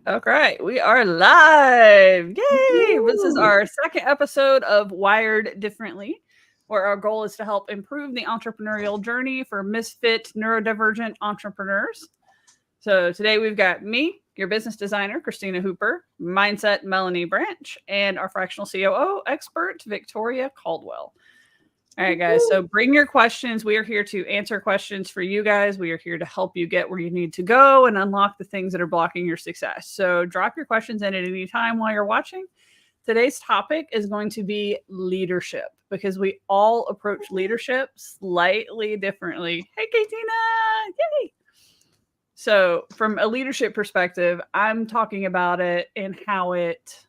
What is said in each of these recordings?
Okay, we are live. Yay! This is our second episode of Wired Differently, where our goal is to help improve the entrepreneurial journey for misfit neurodivergent entrepreneurs. So today we've got me, your business designer, Christina Hooper, mindset Melanie Branch, and our fractional COO expert, Victoria Caldwell. All right, guys. So bring your questions. We are here to answer questions for you guys. We are here to help you get where you need to go and unlock the things that are blocking your success. So drop your questions in at any time while you're watching. Today's topic is going to be leadership because we all approach leadership slightly differently. Hey, Katina! Yay! So from a leadership perspective, I'm talking about it and how it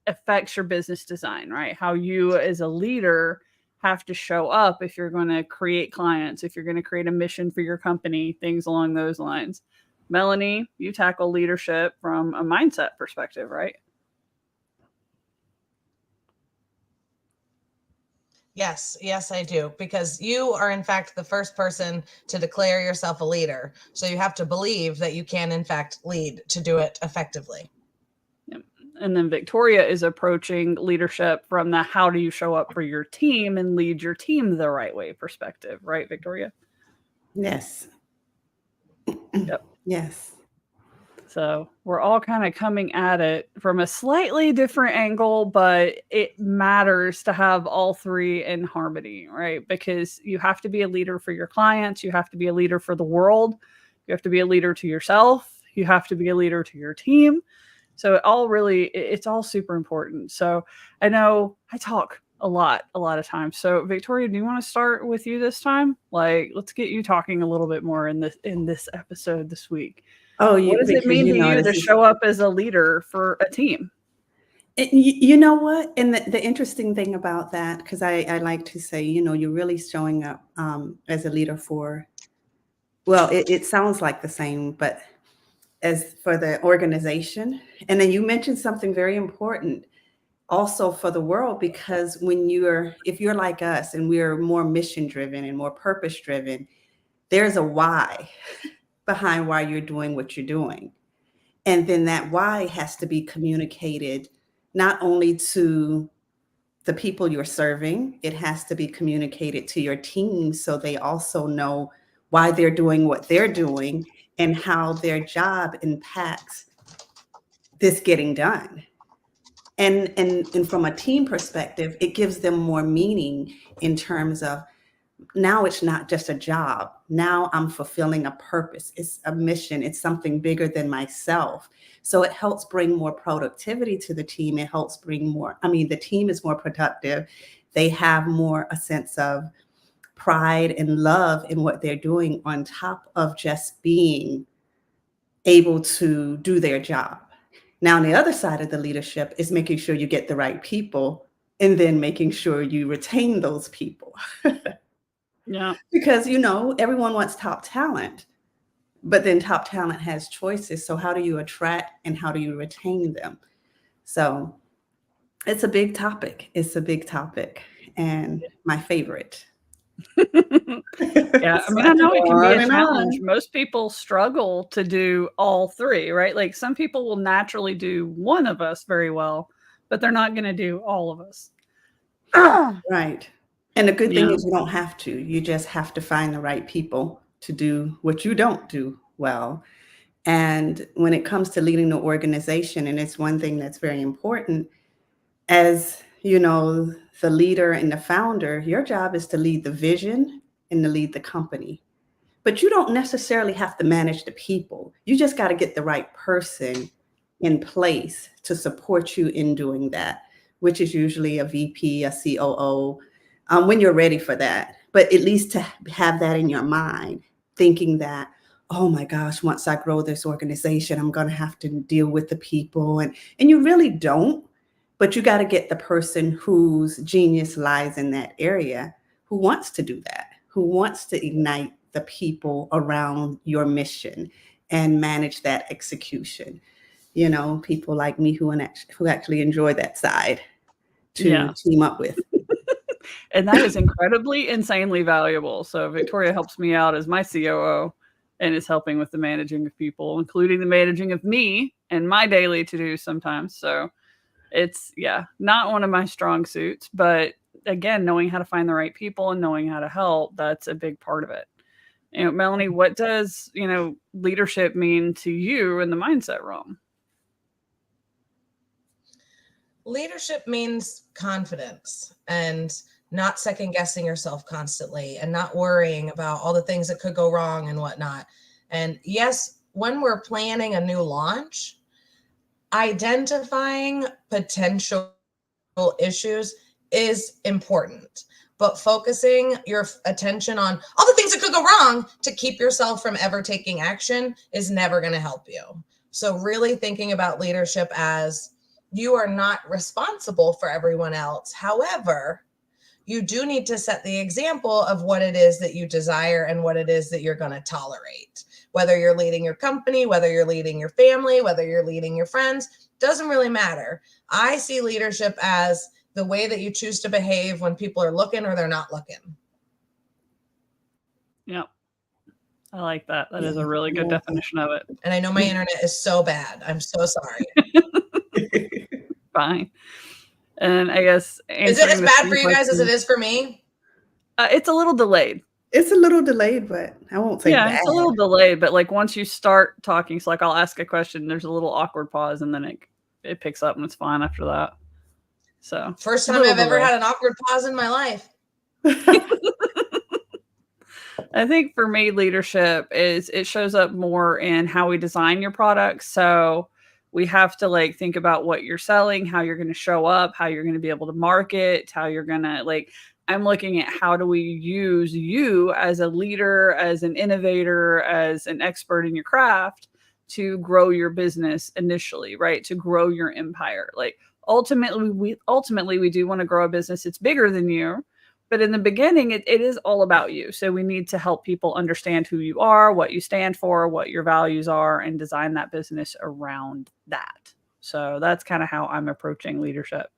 affects your business design, right? How you as a leader have to show up if you're going to create clients, if you're going to create a mission for your company, things along those lines. Melanie, you tackle leadership from a mindset perspective, right? Yes, I do. Because you are, in fact, the first person to declare yourself a leader. So you have to believe that you can, in fact, lead to do it effectively. And then Victoria is approaching leadership from the how do you show up for your team and lead your team the right way perspective, right, Victoria? Yes. Yep. Yes. So we're all kind of coming at it from a slightly different angle, but it matters to have all three in harmony, right? Because you have to be a leader for your clients. You have to be a leader for the world. You have to be a leader to yourself. You have to be a leader to your team. So it's all super important. So I know I talk a lot of times. So Victoria, do you want to start with you this time? Like, let's get you talking a little bit more in this episode this week. Oh, What does it mean to you to show up as a leader for a team? You know what? And the interesting thing about that, because I like to say, you're really showing up as a leader for, well, it sounds like the same, but as for the organization. And then you mentioned something very important also for the world, because if you're like us and we're more mission driven and more purpose driven, there's a why behind why you're doing what you're doing. And then that why has to be communicated not only to the people you're serving, it has to be communicated to your team so they also know why they're doing what they're doing and how their job impacts this getting done. And from a team perspective, it gives them more meaning in terms of now it's not just a job. Now I'm fulfilling a purpose. It's a mission. It's something bigger than myself. So it helps bring more productivity to the team. It helps bring the team is more productive. They have more a sense of pride and love in what they're doing on top of just being able to do their job. Now, on the other side of the leadership is making sure you get the right people and then making sure you retain those people. Yeah. Because, everyone wants top talent, but then top talent has choices. So how do you attract and how do you retain them? So it's a big topic. And my favorite. Yeah, I mean, I know it can be a challenge. Most people struggle to do all three, right? Like some people will naturally do one of us very well, but they're not going to do all of us. Right. And the good thing is you don't have to. You just have to find the right people to do what you don't do well. And when it comes to leading the organization, and it's one thing that's very important, as the leader and the founder, your job is to lead the vision and to lead the company. But you don't necessarily have to manage the people. You just got to get the right person in place to support you in doing that, which is usually a VP, a COO, when you're ready for that. But at least to have that in your mind, thinking that, oh my gosh, once I grow this organization, I'm going to have to deal with the people. And you really don't. But you got to get the person whose genius lies in that area, who wants to do that, who wants to ignite the people around your mission and manage that execution. People like me who actually enjoy that side to team up with. And that is incredibly, insanely valuable. So Victoria helps me out as my COO. and is helping with the managing of people, including the managing of me and my daily to-dos sometimes. So it's, yeah, not one of my strong suits, but again, knowing how to find the right people and knowing how to help, that's a big part of it. You know, Melanie, what does, leadership mean to you in the mindset realm? Leadership means confidence and not second guessing yourself constantly and not worrying about all the things that could go wrong and whatnot. And yes, when we're planning a new launch, identifying potential issues is important, but focusing your attention on all the things that could go wrong to keep yourself from ever taking action is never going to help you. So really thinking about leadership as you are not responsible for everyone else. However, you do need to set the example of what it is that you desire and what it is that you're going to tolerate. Whether you're leading your company, whether you're leading your family, whether you're leading your friends, doesn't really matter. I see leadership as the way that you choose to behave when people are looking or they're not looking. Yep. I like that. That is a really good definition of it. And I know my internet is so bad. I'm so sorry. Fine. And I guess is it as bad for you guys as it is for me? It's a little delayed. It's a little delayed, but I won't say bad. It's a little delayed, but like once you start talking, so like I'll ask a question, there's a little awkward pause, and then it picks up and it's fine after that. So first time I've ever had an awkward pause in my life. I think for me, leadership is it shows up more in how we design your products. So we have to like think about what you're selling, how you're going to show up, how you're going to be able to market, how you're going to like, I'm looking at how do we use you as a leader, as an innovator, as an expert in your craft to grow your business initially, right? To grow your empire. Like ultimately we do want to grow a business. It's bigger than you. But in the beginning, it is all about you. So we need to help people understand who you are, what you stand for, what your values are, and design that business around that. So that's kind of how I'm approaching leadership.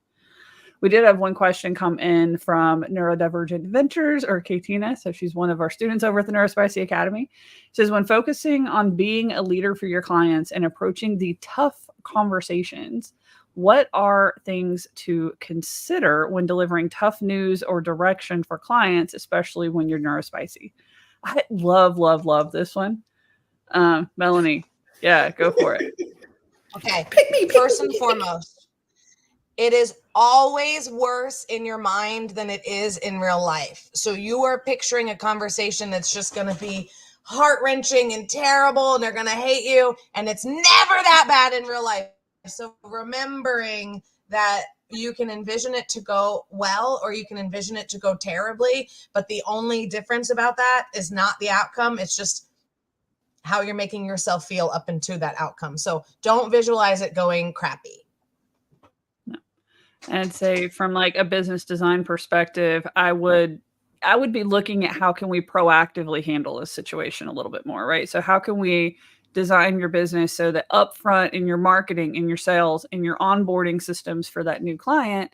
We did have one question come in from Neurodivergent Ventures, or Katina. So she's one of our students over at the Neuro-Spicy Academy. She says, when focusing on being a leader for your clients and approaching the tough conversations, what are things to consider when delivering tough news or direction for clients, especially when you're neurospicy? I love this one. Melanie, yeah, go for it. Okay. First and foremost, it is always worse in your mind than it is in real life. So you are picturing a conversation that's just going to be heart-wrenching and terrible, and they're going to hate you, and it's never that bad in real life. So remembering that you can envision it to go well, or you can envision it to go terribly, but the only difference about that is not the outcome. It's just how you're making yourself feel up into that outcome. So don't visualize it going crappy. No. I'd say from like a business design perspective, I would be looking at how can we proactively handle this situation a little bit more, right? So how can we design your business so that upfront in your marketing, in your sales, in your onboarding systems for that new client,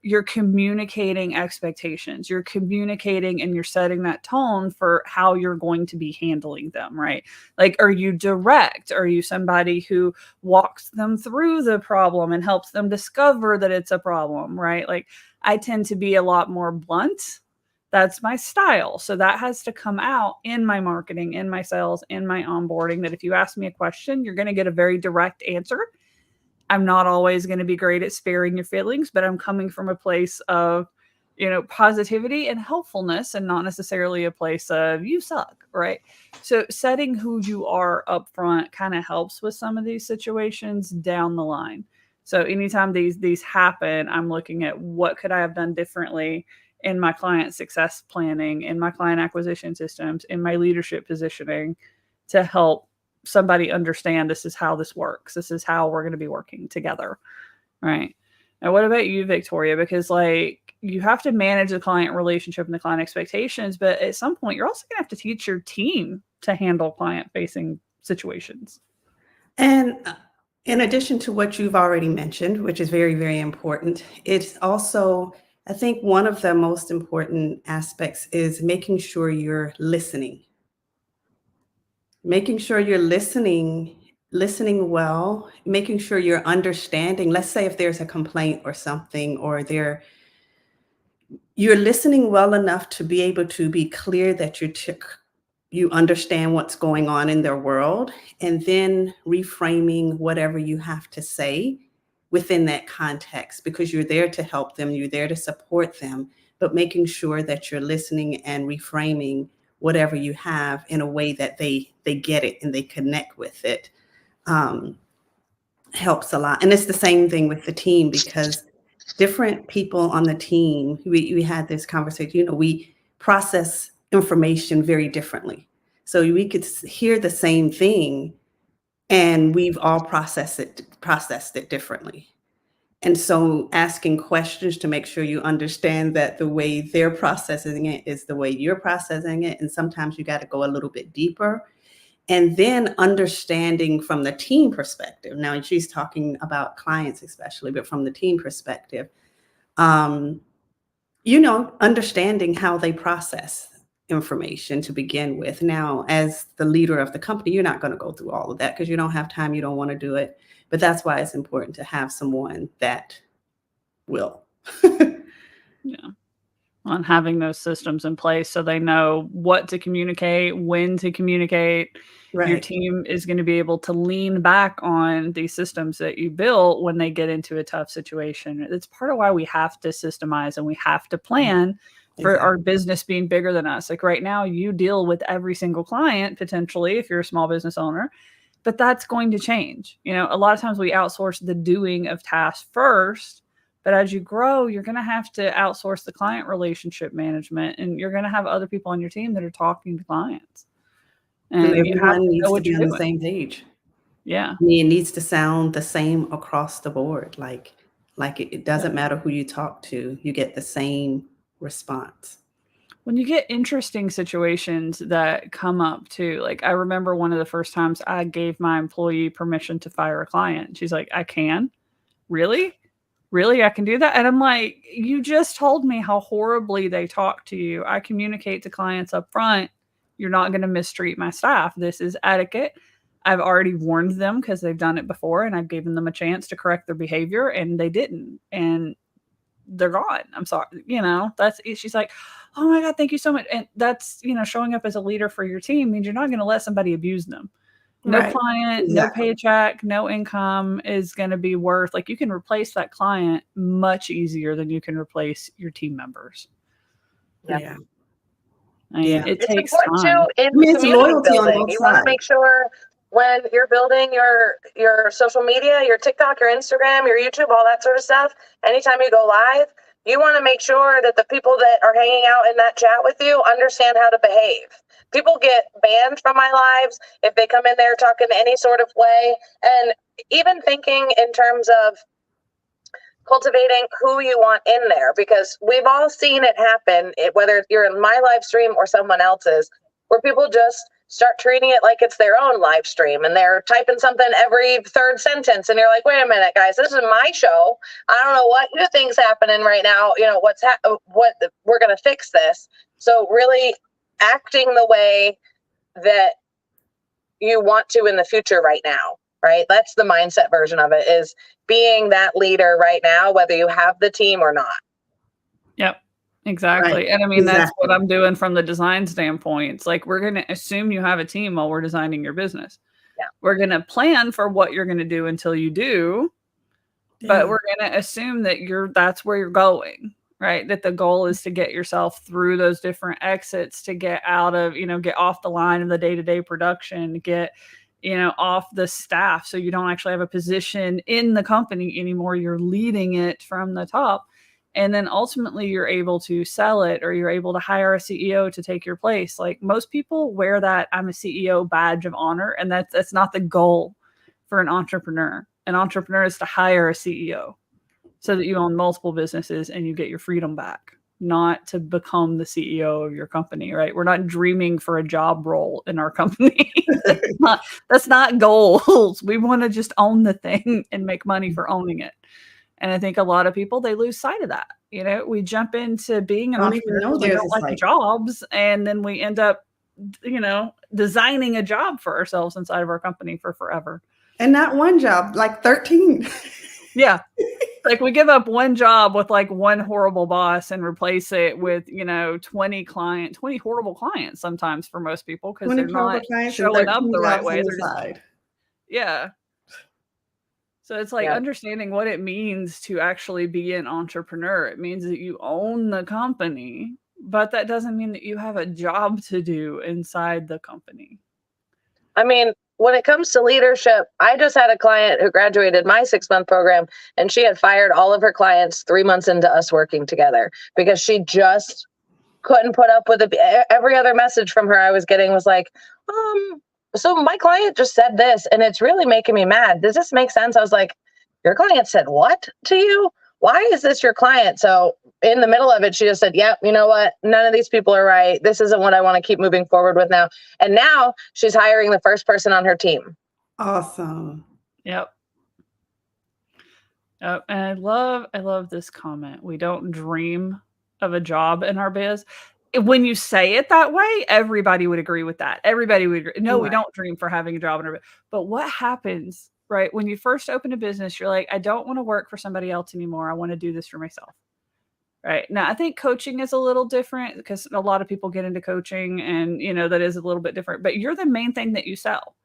you're communicating expectations, you're communicating and you're setting that tone for how you're going to be handling them, right? Like, are you direct? Are you somebody who walks them through the problem and helps them discover that it's a problem, right? Like I tend to be a lot more blunt. That's my style. So that has to come out in my marketing, in my sales, in my onboarding, that if you ask me a question, you're going to get a very direct answer. I'm not always going to be great at sparing your feelings, but I'm coming from a place of, positivity and helpfulness and not necessarily a place of you suck, right? So setting who you are up front kind of helps with some of these situations down the line. So anytime these happen, I'm looking at what could I have done differently in my client success planning, in my client acquisition systems, in my leadership positioning to help somebody understand this is how this works. This is how we're going to be working together. Right. Now, what about you, Victoria? Because like you have to manage the client relationship and the client expectations, but at some point you're also going to have to teach your team to handle client facing situations. And in addition to what you've already mentioned, which is very, very important, it's also, I think one of the most important aspects is making sure you're listening. Making sure you're listening well, making sure you're understanding. Let's say if there's a complaint or something, or you're listening well enough to be able to be clear that you understand what's going on in their world, and then reframing whatever you have to say within that context, because you're there to help them, you're there to support them, but making sure that you're listening and reframing whatever you have in a way that they get it and they connect with it, helps a lot. And it's the same thing with the team, because different people on the team, we had this conversation, we process information very differently. So we could hear the same thing and we've all processed it differently. And so asking questions to make sure you understand that the way they're processing it is the way you're processing it. And sometimes you got to go a little bit deeper. And then understanding from the team perspective. Now she's talking about clients especially, but from the team perspective, understanding how they process information to begin with. Now, as the leader of the company, you're not going to go through all of that because you don't have time, you don't want to do it. But that's why it's important to have someone that will. Yeah. On having those systems in place so they know what to communicate, when to communicate. Right. Your team is going to be able to lean back on these systems that you built when they get into a tough situation. It's part of why we have to systemize and we have to plan for our business being bigger than us. Like right now, you deal with every single client potentially if you're a small business owner, but that's going to change. A lot of times we outsource the doing of tasks first. But as you grow, you're going to have to outsource the client relationship management, and you're going to have other people on your team that are talking to clients. And everyone needs to be on the same page. Yeah. I mean, it needs to sound the same across the board. Like it doesn't matter who you talk to, you get the same response. When you get interesting situations that come up too, like I remember one of the first times I gave my employee permission to fire a client. She's like, I can? Really? I can do that? And I'm like, you just told me how horribly they talk to you. I communicate to clients up front. You're not going to mistreat my staff. This is etiquette. I've already warned them because they've done it before and I've given them a chance to correct their behavior and they didn't. And they're gone. I'm sorry. She's like, oh my God, thank you so much. And that's, showing up as a leader for your team means you're not going to let somebody abuse them. No client, no paycheck, no income is going to be worth, like you can replace that client much easier than you can replace your team members. Yeah. I mean, it takes important time. too in community building. You want to make sure when you're building your social media, your TikTok, your Instagram, your YouTube, all that sort of stuff, anytime you go live, you want to make sure that the people that are hanging out in that chat with you understand how to behave. People get banned from my lives if they come in there talking any sort of way. And even thinking in terms of cultivating who you want in there, because we've all seen it happen, whether you're in my live stream or someone else's, where people just start treating it like it's their own live stream and they're typing something every third sentence. And you're like, wait a minute, guys, this is my show. I don't know what new thing's happening right now. We're going to fix this. So really acting the way that you want to in the future right now, right? That's the mindset version of it, is being that leader right now, whether you have the team or not. Yep, exactly. Right. And I mean, that's what I'm doing from the design standpoint. It's like, we're going to assume you have a team while we're designing your business. Yeah. We're going to plan for what you're going to do until you do, but we're going to assume that that's where you're going. Right. That the goal is to get yourself through those different exits, to get out of, get off the line of the day-to-day production, get, off the staff. So you don't actually have a position in the company anymore. You're leading it from the top. And then ultimately you're able to sell it, or you're able to hire a CEO to take your place. Like most people wear that I'm a CEO badge of honor. And that's not the goal for an entrepreneur. An entrepreneur is to hire a CEO, so that you own multiple businesses and you get your freedom back, not to become the CEO of your company, right? We're not dreaming for a job role in our company. That's not goals. We want to just own the thing and make money for owning it. And I think a lot of people, they lose sight of that. We jump into being an entrepreneur. We don't like jobs, and then we end up designing a job for ourselves inside of our company for forever. And not one job, like 13. Yeah. Like we give up one job with like one horrible boss and replace it with, 20 horrible clients sometimes for most people because they're not showing up the right way. Yeah. So it's like understanding what it means to actually be an entrepreneur. It means that you own the company, but that doesn't mean that you have a job to do inside the company. I mean, when it comes to leadership, I just had a client who graduated my 6-month program, and she had fired all of her clients 3 months into us working together because she just couldn't put up with it. Every other message from her I was getting was like, so my client just said this, and it's really making me mad. Does this make sense? I was like, your client said what to you? Why is this your client? So in the middle of it, she just said, yep, you know what? None of these people are right. This isn't what I want to keep moving forward with now. And now she's hiring the first person on her team. Awesome. Yep. And I love this comment. We don't dream of a job in our biz. When you say it that way, everybody would agree with that. Everybody would agree. No, we don't dream for having a job in our biz. But what happens, right? When you first open a business, you're like, I don't want to work for somebody else anymore. I want to do this for myself. Right. Now, I think coaching is a little different because a lot of people get into coaching and, that is a little bit different, but you're the main thing that you sell.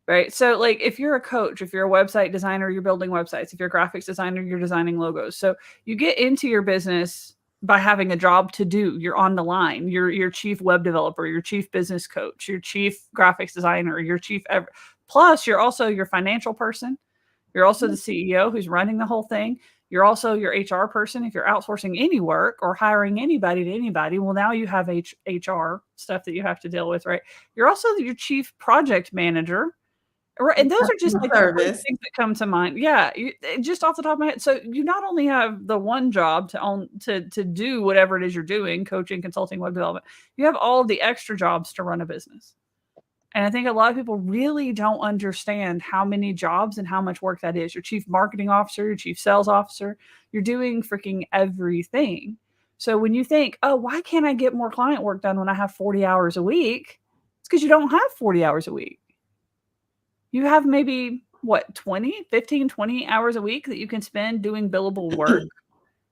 Right. So like if you're a coach, if you're a website designer, you're building websites. If you're a graphics designer, you're designing logos. So you get into your business by having a job to do. You're on the line. You're your chief web developer, your chief business coach, your chief graphics designer, your chief plus you're also your financial person. You're also the CEO who's running the whole thing. You're also your HR person. If you're outsourcing any work or hiring anybody to anybody, well, now you have HR stuff that you have to deal with, right? You're also your chief project manager. Right. And those are just like the things that come to mind. Yeah. Just off the top of my head. So you not only have the one job to do whatever it is you're doing, coaching, consulting, web development, you have all of the extra jobs to run a business. And I think a lot of people really don't understand how many jobs and how much work that is. Your chief marketing officer, your chief sales officer, you're doing freaking everything. So when you think, oh, why can't I get more client work done when I have 40 hours a week? It's because you don't have 40 hours a week. You have maybe 20 hours a week that you can spend doing billable work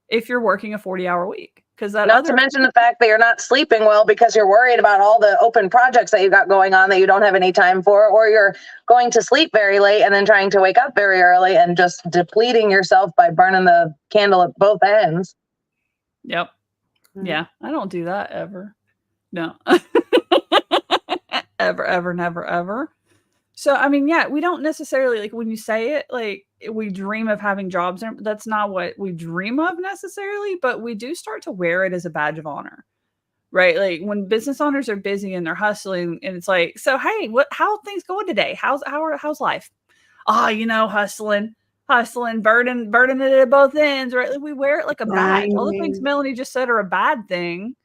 if you're working a 40-hour week. Because not to mention the fact that you're not sleeping well because you're worried about all the open projects that you got going on that you don't have any time for, or you're going to sleep very late and then trying to wake up very early and just depleting yourself by burning the candle at both ends. Yep. Yeah. I don't do that ever. No. Ever, never, ever. So, I mean, yeah, we don't necessarily, like, when you say it, like, we dream of having jobs. That's not what we dream of necessarily, but we do start to wear it as a badge of honor, right? Like, when business owners are busy and they're hustling, and it's like, so, hey, how are things going today? How's life? Hustling, burning it at both ends, right? Like, we wear it like a badge. All the things Melanie just said are a bad thing.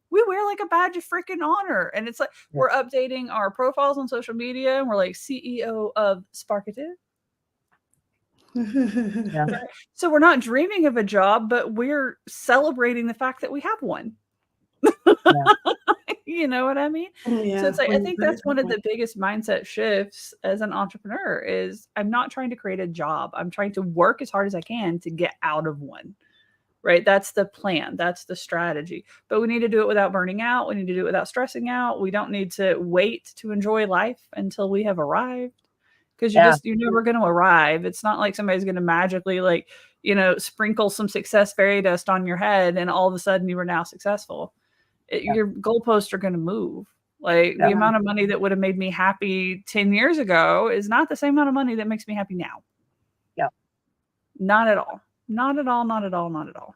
We wear like a badge of freaking honor. And it's like, we're updating our profiles on social media and we're like CEO of Sparkative. So we're not dreaming of a job, but we're celebrating the fact that we have one. You know what I mean? Yeah. So it's like, I think that's one of the biggest mindset shifts as an entrepreneur is I'm not trying to create a job. I'm trying to work as hard as I can to get out of one. Right. That's the plan. That's the strategy. But we need to do it without burning out. We need to do it without stressing out. We don't need to wait to enjoy life until we have arrived. Because you're never going to arrive. It's not like somebody's going to magically sprinkle some success fairy dust on your head and all of a sudden you are now successful. Your goalposts are going to move. Like the amount of money that would have made me happy 10 years ago is not the same amount of money that makes me happy now. Yeah. Not at all. Not at all, not at all, not at all.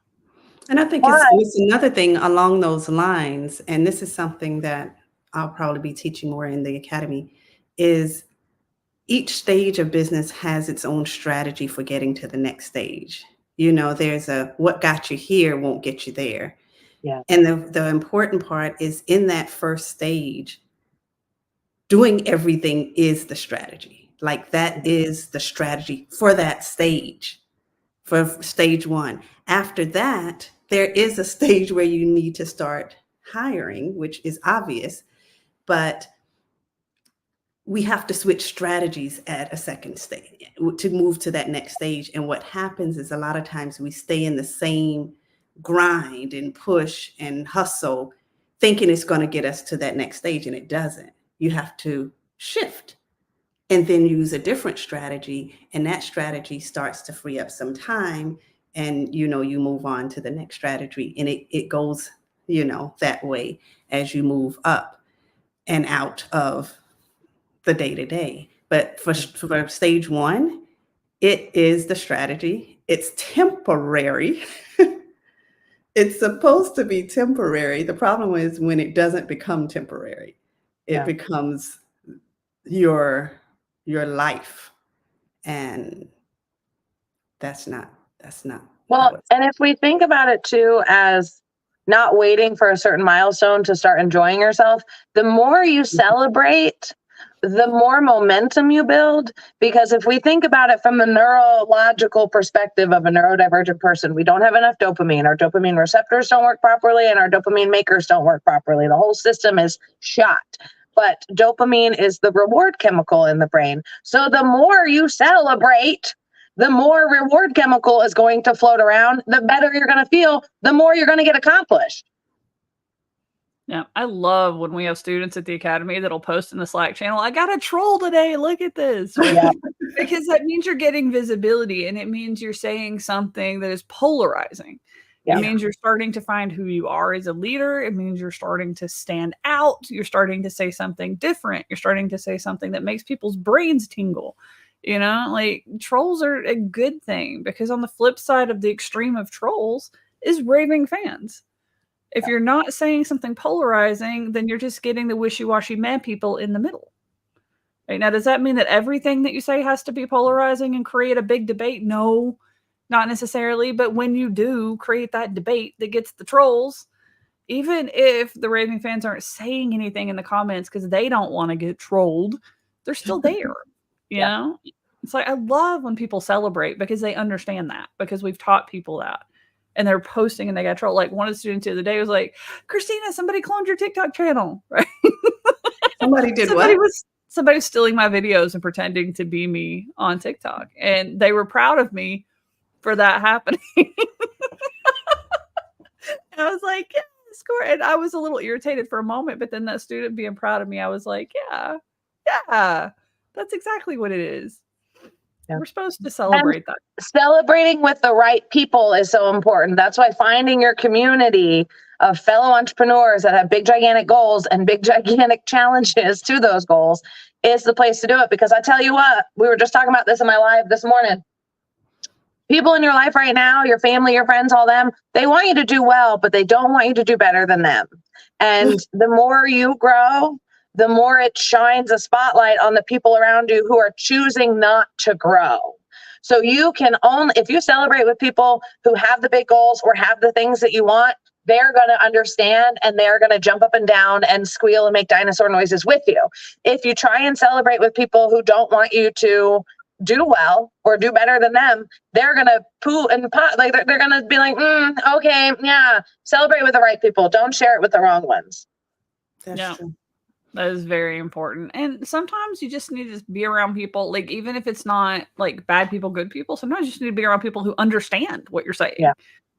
And I think it's another thing along those lines, and this is something that I'll probably be teaching more in the academy, is each stage of business has its own strategy for getting to the next stage. There's what got you here won't get you there. Yeah. And the important part is in that first stage, doing everything is the strategy. Like that is the strategy for that stage. For stage one. After that, there is a stage where you need to start hiring, which is obvious. but we have to switch strategies at a second stage to move to that next stage. And what happens is a lot of times we stay in the same grind and push and hustle, thinking it's going to get us to that next stage, and it doesn't. You have to shift and then use a different strategy, and that strategy starts to free up some time, and you move on to the next strategy, and it goes that way as you move up and out of the day-to-day. But for stage one, it is the strategy. It's temporary. It's supposed to be temporary. The problem is when it doesn't become temporary, it becomes your life, and that's not well. And if we think about it too as not waiting for a certain milestone to start enjoying yourself, the more you celebrate, the more momentum you build. Because if we think about it from the neurological perspective of a neurodivergent person, we don't have enough dopamine. Our dopamine receptors don't work properly, and our dopamine makers don't work properly. The whole system is shot. But dopamine is the reward chemical in the brain. So the more you celebrate, the more reward chemical is going to float around, the better you're going to feel, the more you're going to get accomplished. Yeah, I love when we have students at the academy that'll post in the Slack channel, I got a troll today, look at this. Yeah. Because that means you're getting visibility, and it means you're saying something that is polarizing. It means you're starting to find who you are as a leader. It means you're starting to stand out. You're starting to say something different. You're starting to say something that makes people's brains tingle. Like trolls are a good thing, because on the flip side of the extreme of trolls is raving fans. If you're not saying something polarizing, then you're just getting the wishy-washy mad people in the middle. Right? Now, does that mean that everything that you say has to be polarizing and create a big debate? No, not necessarily. But when you do create that debate that gets the trolls, even if the raving fans aren't saying anything in the comments because they don't want to get trolled, they're still there. You know? It's like, I love when people celebrate, because they understand that, because we've taught people that. And they're posting and they got trolled. Like one of the students the other day was like, Christina, somebody cloned your TikTok channel, right? Somebody did somebody what? Somebody was stealing my videos and pretending to be me on TikTok. And they were proud of me for that happening. I was like, yeah, score. And I was a little irritated for a moment, but then that student being proud of me, I was like, yeah, that's exactly what it is. Yeah. We're supposed to celebrate that. Celebrating with the right people is so important. That's why finding your community of fellow entrepreneurs that have big, gigantic goals and big, gigantic challenges to those goals is the place to do it. Because I tell you what, we were just talking about this in my live this morning. People in your life right now, your family, your friends, all them, they want you to do well, but they don't want you to do better than them. And the more you grow, the more it shines a spotlight on the people around you who are choosing not to grow. So you can only, if you celebrate with people who have the big goals or have the things that you want, they're going to understand, and they're going to jump up and down and squeal and make dinosaur noises with you. If you try and celebrate with people who don't want you to do well or do better than them, they're going to poo and pot. Like they're going to be like, okay, yeah, celebrate with the right people. Don't share it with the wrong ones. That's true. That is very important. And sometimes you just need to be around people, like, even if it's not like bad people, good people, sometimes you just need to be around people who understand what you're saying.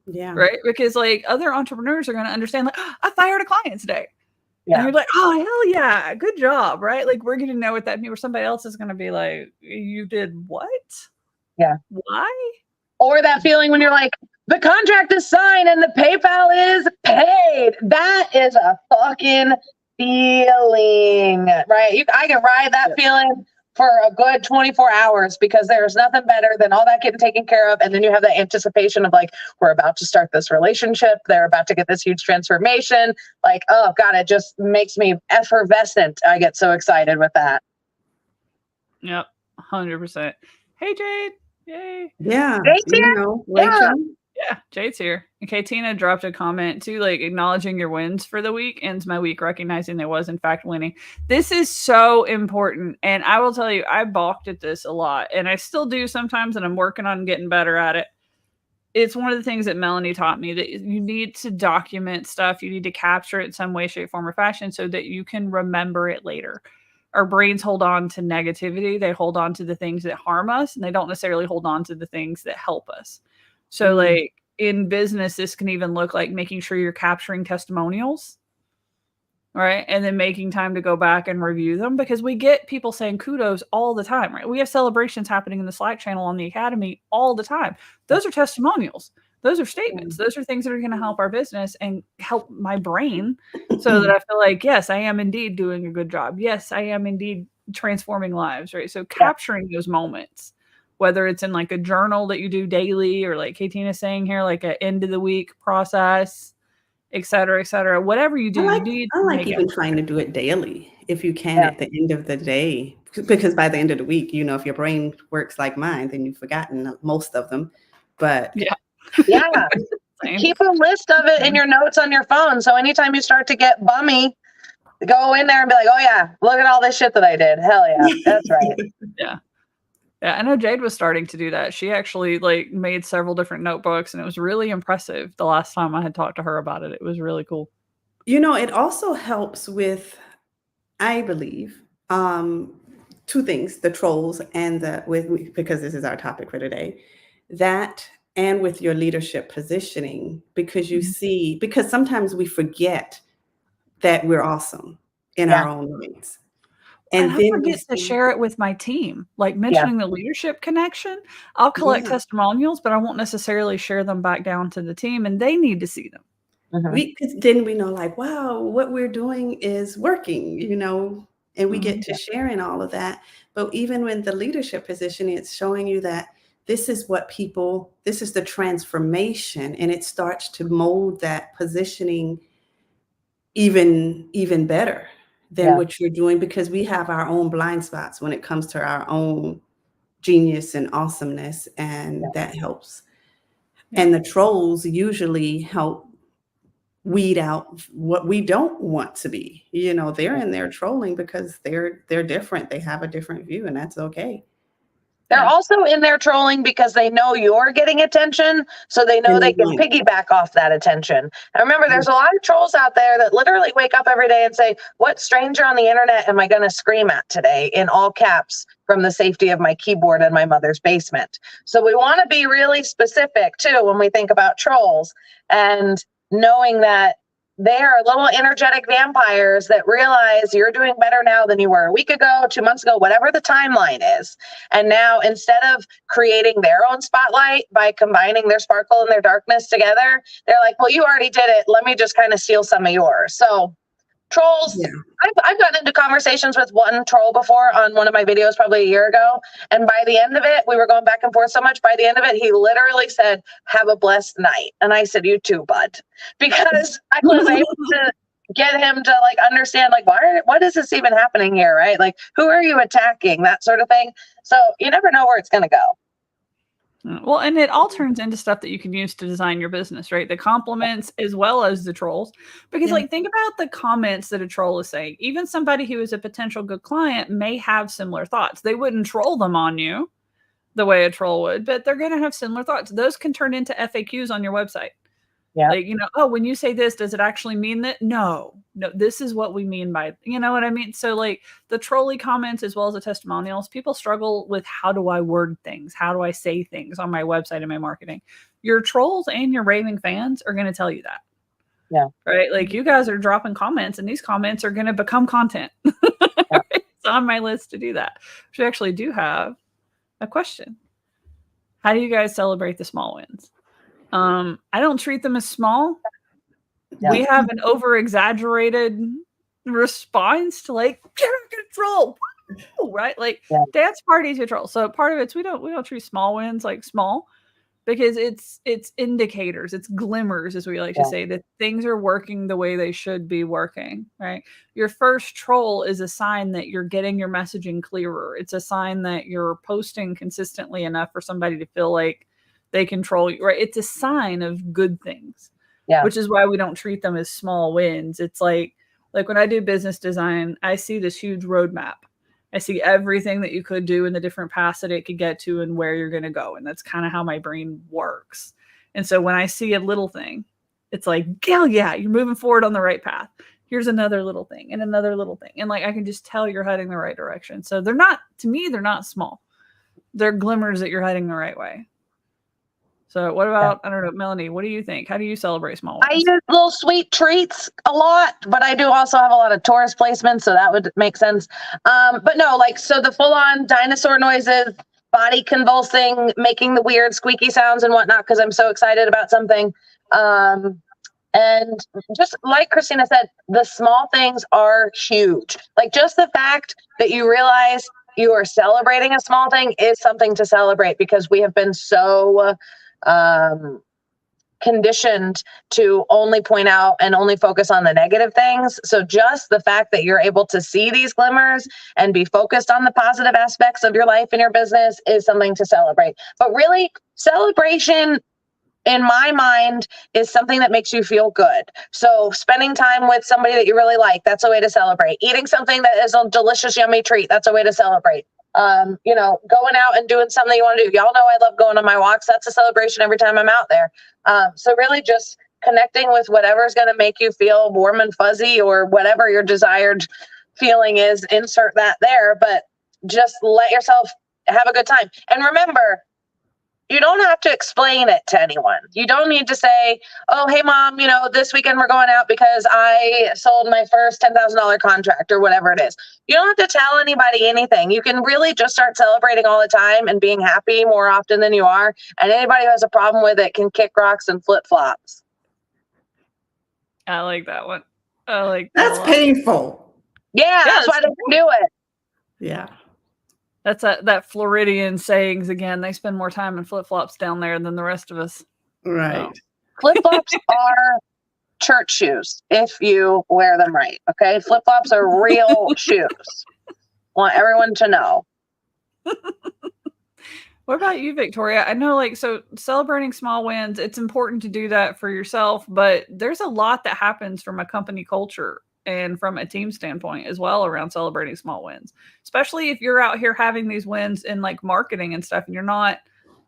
Yeah. Right? Because like other entrepreneurs are going to understand, like, oh, I fired a client today. Yeah. And you're like, oh, hell yeah, good job. Right? Like, we're going to know what that means. Or somebody else is going to be like, you did what? Yeah. Why? Or that feeling when you're like, the contract is signed and the PayPal is paid. That is a fucking feeling, right? I can ride that feeling for a good 24 hours, because there's nothing better than all that getting taken care of. And then you have that anticipation of like, we're about to start this relationship. They're about to get this huge transformation. Like, oh God, it just makes me effervescent. I get so excited with that. Yep. 100%. Hey, Jade. Yay. Yeah. Jade's here? Rachel. Yeah, Jade's here. Okay, Tina dropped a comment too, like acknowledging your wins for the week ends my week recognizing there was in fact winning. This is so important. And I will tell you, I balked at this a lot, and I still do sometimes, and I'm working on getting better at it. it's one of the things that Melanie taught me, that you need to document stuff. You need to capture it in some way, shape, form, or fashion so that you can remember it later. Our brains hold on to negativity. They hold on to the things that harm us, and they don't necessarily hold on to the things that help us. So like in business, this can even look like making sure you're capturing testimonials, right? And then making time to go back and review them, because we get people saying kudos all the time, right? We have celebrations happening in the Slack channel on the Academy all the time. Those are testimonials. Those are statements. Those are things that are going to help our business and help my brain so that I feel like, yes, I am indeed doing a good job. Yes, I am indeed transforming lives, right? So capturing those moments, whether it's in like a journal that you do daily, or like Katina's saying here, like an end of the week process, et cetera, whatever you do, I you need like even trying to do it daily if you can at the end of the day, because by the end of the week, you know, if your brain works like mine, then you've forgotten most of them. But yeah, keep a list of it in your notes on your phone. So anytime you start to get bummy, go in there and be like, oh yeah, look at all this shit that I did. Hell yeah, that's right. Yeah, I know Jade was starting to do that. She actually like made several different notebooks, and it was really impressive the last time I had talked to her about it. It was really cool. You know, it also helps with, I believe, two things: the trolls and because this is our topic for today, that, and with your leadership positioning, because you see, because sometimes we forget that we're awesome in our own ways. And I forget to share it with my team, like mentioning the leadership connection. I'll collect testimonials, but I won't necessarily share them back down to the team, and they need to see them. Then we know, like, wow, what we're doing is working, you know, and we get to share in all of that. But even when the leadership position, it's showing you that this is the transformation, and it starts to mold that positioning even better than what you're doing, because we have our own blind spots when it comes to our own genius and awesomeness, and that helps. And the trolls usually help weed out what we don't want to be. You know, they're in there trolling because they're different. They have a different view, and that's okay. They're also in there trolling because they know you're getting attention, so they know they can piggyback off that attention. And remember, there's a lot of trolls out there that literally wake up every day and say, what stranger on the internet am I going to scream at today, in all caps, from the safety of my keyboard in my mother's basement. So we want to be really specific, too, when we think about trolls, and knowing that they are little energetic vampires that realize you're doing better now than you were a week ago, 2 months ago, whatever the timeline is. And now, instead of creating their own spotlight by combining their sparkle and their darkness together, they're like, well, you already did it. Let me just kind of steal some of yours. So trolls, I've gotten into conversations with one troll before on one of my videos probably a year ago. And by the end of it, we were going back and forth so much. By the end of it, he literally said, have a blessed night. And I said, you too, bud. Because I was able to get him to like understand, like, what is this even happening here, right? Like, who are you attacking? That sort of thing. So you never know where it's going to go. Well, and it all turns into stuff that you can use to design your business, right? The compliments as well as the trolls. Because like, think about the comments that a troll is saying. Even somebody who is a potential good client may have similar thoughts. They wouldn't troll them on you the way a troll would, but they're going to have similar thoughts. Those can turn into FAQs on your website. Like, you know, oh, when you say this, does it actually mean that? No, this is what we mean by, you know what I mean? So like the trolley comments as well as the testimonials, people struggle with, how do I word things? How do I say things on my website and my marketing? Your trolls and your raving fans are going to tell you that. Yeah. Right. Like, you guys are dropping comments, and these comments are going to become content. It's on my list to do that. We actually do have a question. How do you guys celebrate the small wins? I don't treat them as small. We have an over-exaggerated response to, like, control, right? Like dance parties control. So part of it's we don't treat small wins like small, because it's indicators, it's glimmers, as we like to say, that things are working the way they should be working, right? Your first troll is a sign that you're getting your messaging clearer. It's a sign that you're posting consistently enough for somebody to feel like they control you, right? It's a sign of good things, which is why we don't treat them as small wins. It's like when I do business design, I see this huge roadmap. I see everything that you could do and the different paths that it could get to and where you're going to go. And that's kind of how my brain works. And so when I see a little thing, it's like, hell yeah, you're moving forward on the right path. Here's another little thing and another little thing. And like, I can just tell you're heading the right direction. So they're not, to me, they're not small. They're glimmers that you're heading the right way. So what about, I don't know, Melanie, what do you think? How do you celebrate small wins? I use little sweet treats a lot, but I do also have a lot of tourist placements, so that would make sense. But no, like, so the full-on dinosaur noises, body convulsing, making the weird squeaky sounds and whatnot, because I'm so excited about something. And just like Christina said, the small things are huge. Like just the fact that you realize you are celebrating a small thing is something to celebrate, because we have been so conditioned to only point out and only focus on the negative things. So just the fact that you're able to see these glimmers and be focused on the positive aspects of your life and your business is something to celebrate. But really, celebration, in my mind, is something that makes you feel good. So spending time with somebody that you really like, that's a way to celebrate. Eating something that is a delicious, yummy treat, that's a way to celebrate. You know, going out and doing something you want to do. Y'all know I love going on my walks. That's a celebration every time I'm out there. So really just connecting with whatever's going to make you feel warm and fuzzy, or whatever your desired feeling is, insert that there, but just let yourself have a good time. And remember, you don't have to explain it to anyone. You don't need to say, oh, hey, mom, you know, this weekend we're going out because I sold my first $10,000 contract, or whatever it is. You don't have to tell anybody anything. You can really just start celebrating all the time and being happy more often than you are. And anybody who has a problem with it can kick rocks and flip flops. I like that one. I like that. That's painful. Yeah, that's why they do it. Yeah. That's that Floridian sayings again. They spend more time in flip-flops down there than the rest of us. Right. So. Flip-flops are church shoes if you wear them right. Okay. Flip-flops are real shoes. Want everyone to know. What about you, Victoria? I know, like, so celebrating small wins, it's important to do that for yourself, but there's a lot that happens from a company culture and from a team standpoint as well around celebrating small wins, especially if you're out here having these wins in like marketing and stuff, and you're not,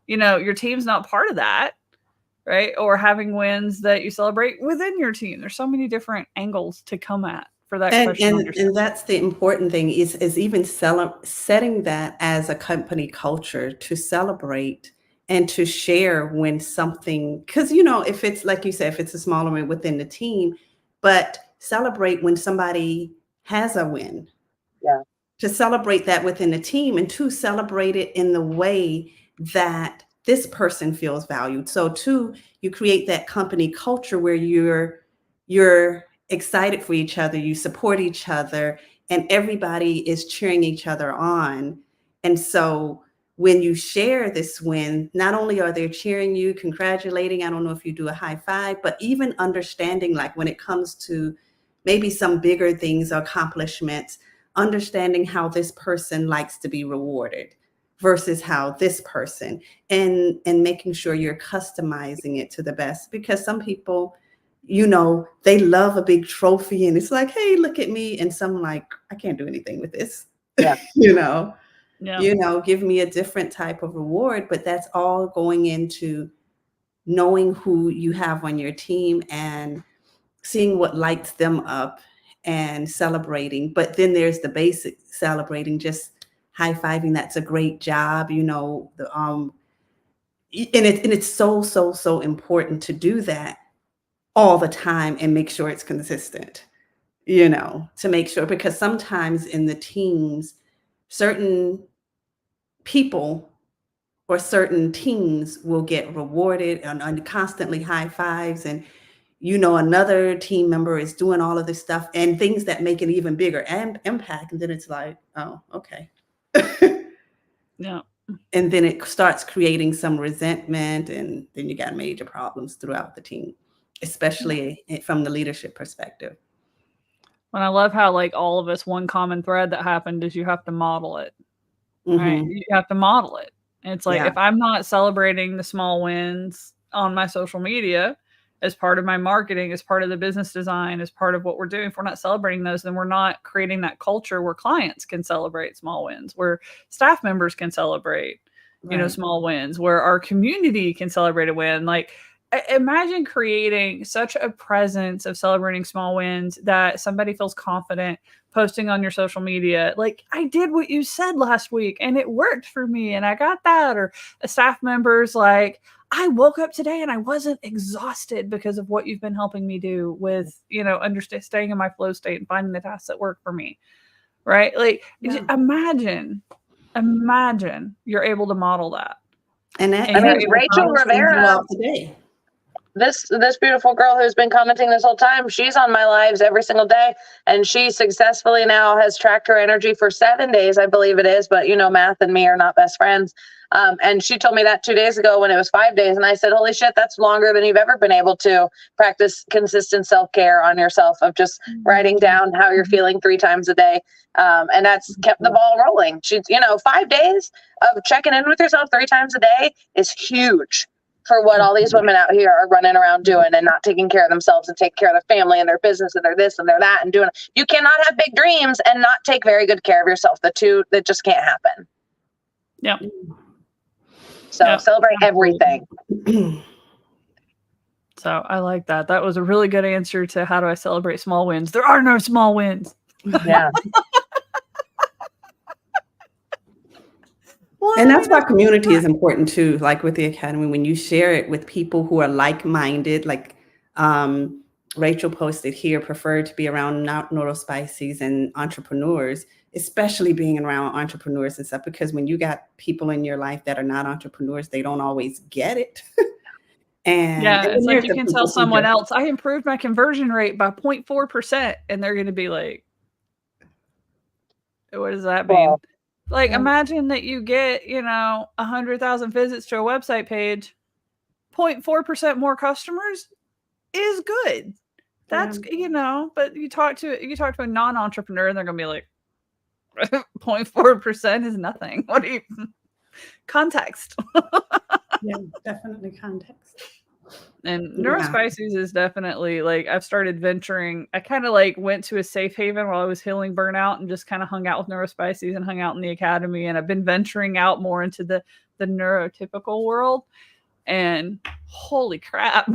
you know, your team's not part of that, right? Or having wins that you celebrate within your team. There's so many different angles to come at for that question. And that's the important thing is even setting that as a company culture to celebrate and to share when something, because, you know, if it's like you said, if it's a smaller win within the team, but celebrate when somebody has a win. Yeah. To celebrate that within the team, and to celebrate it in the way that this person feels valued. So two, you create that company culture where you're excited for each other, you support each other, and everybody is cheering each other on. And so when you share this win, not only are they cheering you, congratulating, I don't know if you do a high five, but even understanding, like when it comes to maybe some bigger things or accomplishments, understanding how this person likes to be rewarded versus how this person, and making sure you're customizing it to the best. Because some people, you know, they love a big trophy and it's like, hey, look at me. And some like, I can't do anything with this. Yeah. You know, Yeah. You know, give me a different type of reward. But that's all going into knowing who you have on your team and seeing what lights them up and celebrating. But then there's the basic celebrating, just high-fiving. That's a great job, you know, and it's so important to do that all the time and make sure it's consistent, you know, to make sure, because sometimes in the teams, certain people or certain teams will get rewarded and constantly high fives, and you know, another team member is doing all of this stuff and things that make an even bigger impact. And then it's like, oh, okay. Yeah. And then it starts creating some resentment, and then you got major problems throughout the team, especially from the leadership perspective. And I love how, like, all of us, one common thread that happened is you have to model it, right? You have to model it. And it's like, if I'm not celebrating the small wins on my social media as part of my marketing, as part of the business design, as part of what we're doing, if we're not celebrating those, then we're not creating that culture where clients can celebrate small wins, where staff members can celebrate, you know, small wins, where our community can celebrate a win. Like, imagine creating such a presence of celebrating small wins that somebody feels confident posting on your social media. Like, I did what you said last week and it worked for me and I got that. Or a staff member's like, I woke up today and I wasn't exhausted because of what you've been helping me do with, staying in my flow state and finding the tasks that work for me. Right? Like, imagine you're able to model that. And that, Rachel Rivera, this beautiful girl who's been commenting this whole time, she's on my lives every single day, and she successfully now has tracked her energy for 7 days, I believe it is, but math and me are not best friends. And she told me that 2 days ago when it was 5 days, and I said, holy shit, that's longer than you've ever been able to practice consistent self-care on yourself, of just writing down how you're feeling 3 times a day. And that's kept the ball rolling. She's, 5 days of checking in with yourself 3 times a day is huge for what all these women out here are running around doing and not taking care of themselves and taking care of their family and their business and their this and their that and doing. You cannot have big dreams and not take very good care of yourself. The two, that just can't happen. Yeah. So celebrate everything. So I like that. That was a really good answer to how do I celebrate small wins? There are no small wins. Yeah. And that's why community is important too. Like with the Academy, when you share it with people who are like-minded, like Rachel posted here, prefer to be around Neuro-Spicies and entrepreneurs, especially being around entrepreneurs and stuff, because when you got people in your life that are not entrepreneurs, they don't always get it. And it's like you can tell someone else, I improved my conversion rate by 0.4%, and they're going to be like, what does that mean? Well, like, imagine that you get, 100,000 visits to a website page, 0.4% more customers is good. That's, but you talk to a non-entrepreneur and they're going to be like, 0.4% is nothing. What do you, context? Yeah, definitely context. And Neuro-Spices is definitely, like, I've started venturing. I kind of like went to a safe haven while I was healing burnout and just kind of hung out with Neuro-Spices and hung out in the Academy. And I've been venturing out more into the neurotypical world. And holy crap,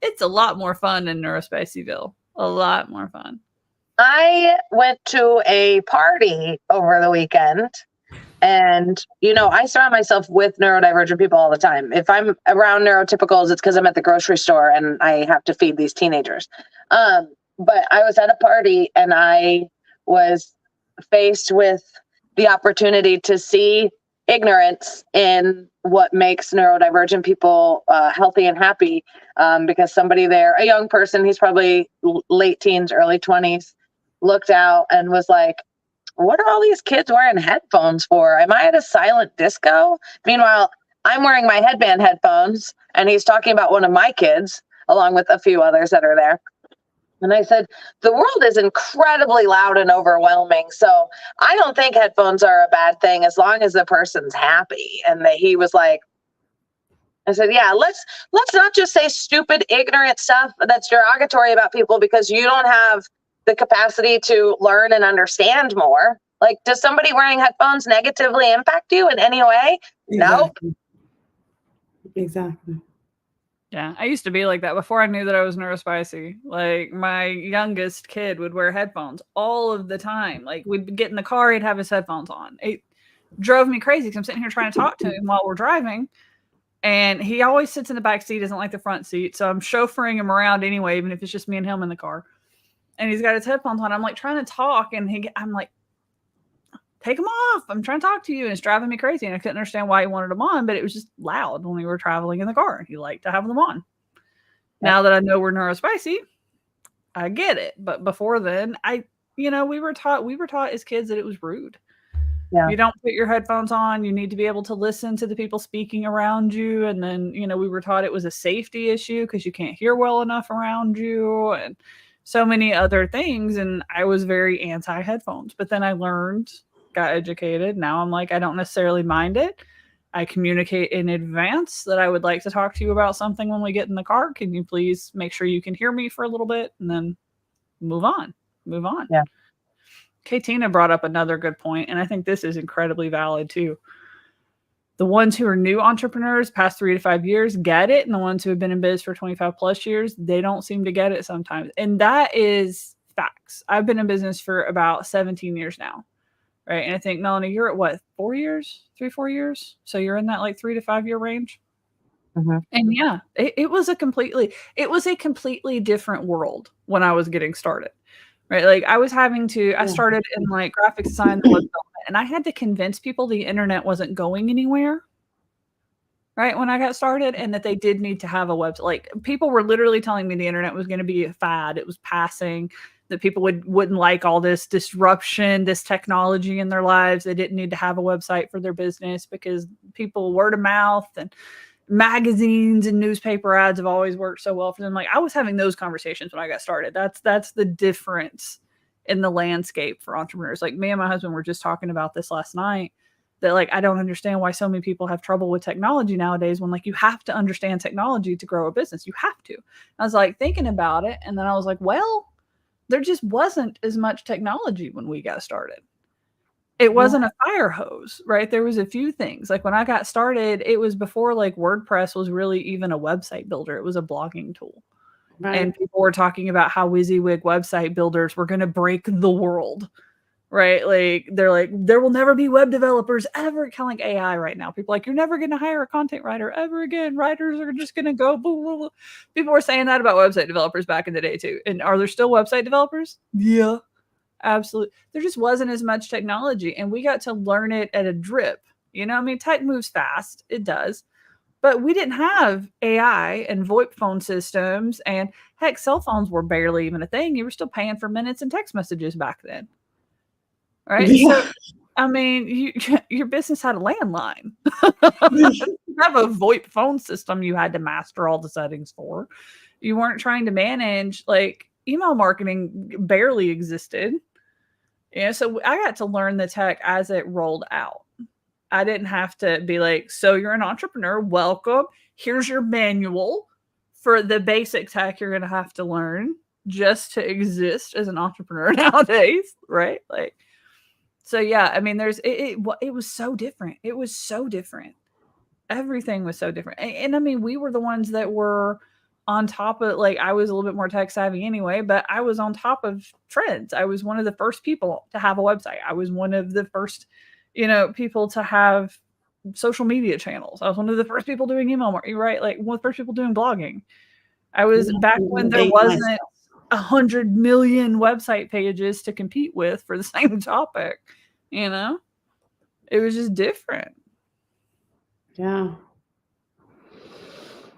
it's a lot more fun in Neuro-Spiceyville. A lot more fun. I went to a party over the weekend. And, I surround myself with neurodivergent people all the time. If I'm around neurotypicals, it's because I'm at the grocery store and I have to feed these teenagers. But I was at a party and I was faced with the opportunity to see ignorance in what makes neurodivergent people healthy and happy. Because somebody there, a young person, he's probably late teens, early 20s, looked out and was like, what are all these kids wearing headphones for? Am I at a silent disco? Meanwhile, I'm wearing my headband headphones, and he's talking about one of my kids, along with a few others that are there. And I said, the world is incredibly loud and overwhelming. So I don't think headphones are a bad thing as long as the person's happy. And he was like, I said, yeah, let's not just say stupid, ignorant stuff that's derogatory about people because you don't have the capacity to learn and understand more. Like, does somebody wearing headphones negatively impact you in any way? Exactly. No. Exactly. Yeah, I used to be like that before I knew that I was Neuro-Spicy. Like, my youngest kid would wear headphones all of the time. Like, we'd get in the car, he'd have his headphones on. It drove me crazy because I'm sitting here trying to talk to him while we're driving. And he always sits in the back seat, doesn't like the front seat. So I'm chauffeuring him around anyway, even if it's just me and him in the car. And he's got his headphones on. I'm like trying to talk, and I'm like, take them off. I'm trying to talk to you. And it's driving me crazy. And I couldn't understand why he wanted them on, but it was just loud when we were traveling in the car. He liked to have them on. Now that I know we're Neuro-Spicy, I get it. But before then, we were taught as kids that it was rude. Yeah. You don't put your headphones on. You need to be able to listen to the people speaking around you. And then, we were taught it was a safety issue because you can't hear well enough around you. And so many other things. And I was very anti-headphones, but then I learned, got educated. Now I'm like, I don't necessarily mind it. I communicate in advance that I would like to talk to you about something when we get in the car. Can you please make sure you can hear me for a little bit and then move on? Yeah. Tina brought up another good point, and I think this is incredibly valid too. The ones who are new entrepreneurs past 3 to 5 years get it. And the ones who have been in biz for 25 plus years, they don't seem to get it sometimes. And that is facts. I've been in business for about 17 years now. Right. And I think, Melanie, you're at what, 4 years, 3-4 years? So you're in that like 3 to 5 year range. Mm-hmm. And yeah, it was a completely different world when I was getting started. Right. Like I started in like graphic design and web development, and I had to convince people the internet wasn't going anywhere. Right. When I got started, and that they did need to have a website. Like people were literally telling me the internet was going to be a fad. It was passing, that people wouldn't like all this disruption, this technology in their lives. They didn't need to have a website for their business because people word of mouth and magazines and newspaper ads have always worked so well for them. Like I was having those conversations when I got started. That's the difference in the landscape for entrepreneurs. Like me and my husband were just talking about this last night, that like, I don't understand why so many people have trouble with technology nowadays, when like you have to understand technology to grow a business. You have to. I was like thinking about it. And then I was like, well, there just wasn't as much technology when we got started. It wasn't a fire hose, right? There was a few things. Like when I got started, it was before like WordPress was really even a website builder. It was a blogging tool. Right. And people were talking about how WYSIWYG website builders were going to break the world, right? Like they're like, there will never be web developers ever. Kind of like AI right now. People are like, you're never going to hire a content writer ever again. Writers are just going to go blah, blah, blah. People were saying that about website developers back in the day too. And are there still website developers? Yeah. Absolutely. There just wasn't as much technology, and we got to learn it at a drip. You know, I mean, tech moves fast. It does. But we didn't have AI and VoIP phone systems, and heck, cell phones were barely even a thing. You were still paying for minutes and text messages back then. Right. Yeah. So, I mean, your business had a landline. You have a VoIP phone system you had to master all the settings for. You weren't trying to manage, like, email marketing barely existed. Yeah, so I got to learn the tech as it rolled out. I didn't have to be like, so you're an entrepreneur, welcome. Here's your manual for the basic tech you're going to have to learn just to exist as an entrepreneur nowadays, right? Like, so yeah, I mean, it was so different. It was so different. Everything was so different. And I mean, we were the ones that were on top of, like, I was a little bit more tech savvy anyway, but I was on top of trends. I was one of the first people to have a website. I was one of the first, people to have social media channels. I was one of the first people doing email marketing, right? Like one of the first people doing blogging. I was back when there wasn't 100 million website pages to compete with for the same topic, it was just different. Yeah.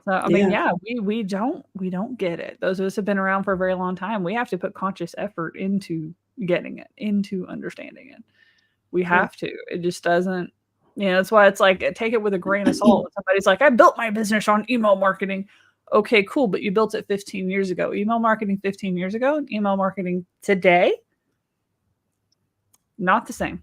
So, I mean, we don't get it. Those of us have been around for a very long time. We have to put conscious effort into getting it, into understanding it. We have to. It just doesn't, that's why it's like, take it with a grain of salt. Somebody's like, I built my business on email marketing. Okay, cool. But you built it 15 years ago. Email marketing 15 years ago and email marketing today, not the same.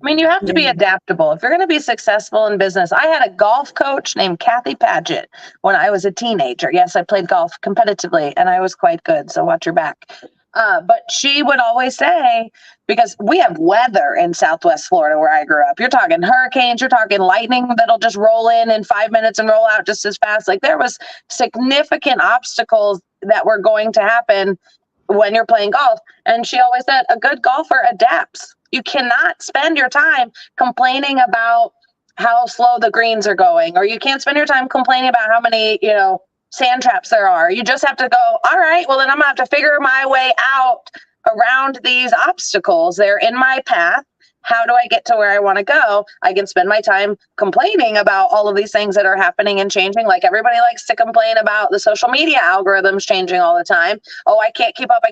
I mean, you have to be adaptable. If you're going to be successful in business, I had a golf coach named Kathy Paget when I was a teenager. Yes, I played golf competitively and I was quite good. So watch your back. But she would always say, because we have weather in Southwest Florida where I grew up. You're talking hurricanes, you're talking lightning that'll just roll in 5 minutes and roll out just as fast. Like there was significant obstacles that were going to happen when you're playing golf. And she always said, a good golfer adapts. You cannot spend your time complaining about how slow the greens are going, or you can't spend your time complaining about how many, sand traps there are. You just have to go, all right, well, then I'm gonna have to figure my way out around these obstacles. They're in my path. How do I get to where I want to go? I can spend my time complaining about all of these things that are happening and changing. Like everybody likes to complain about the social media algorithms changing all the time. Oh, I can't keep up.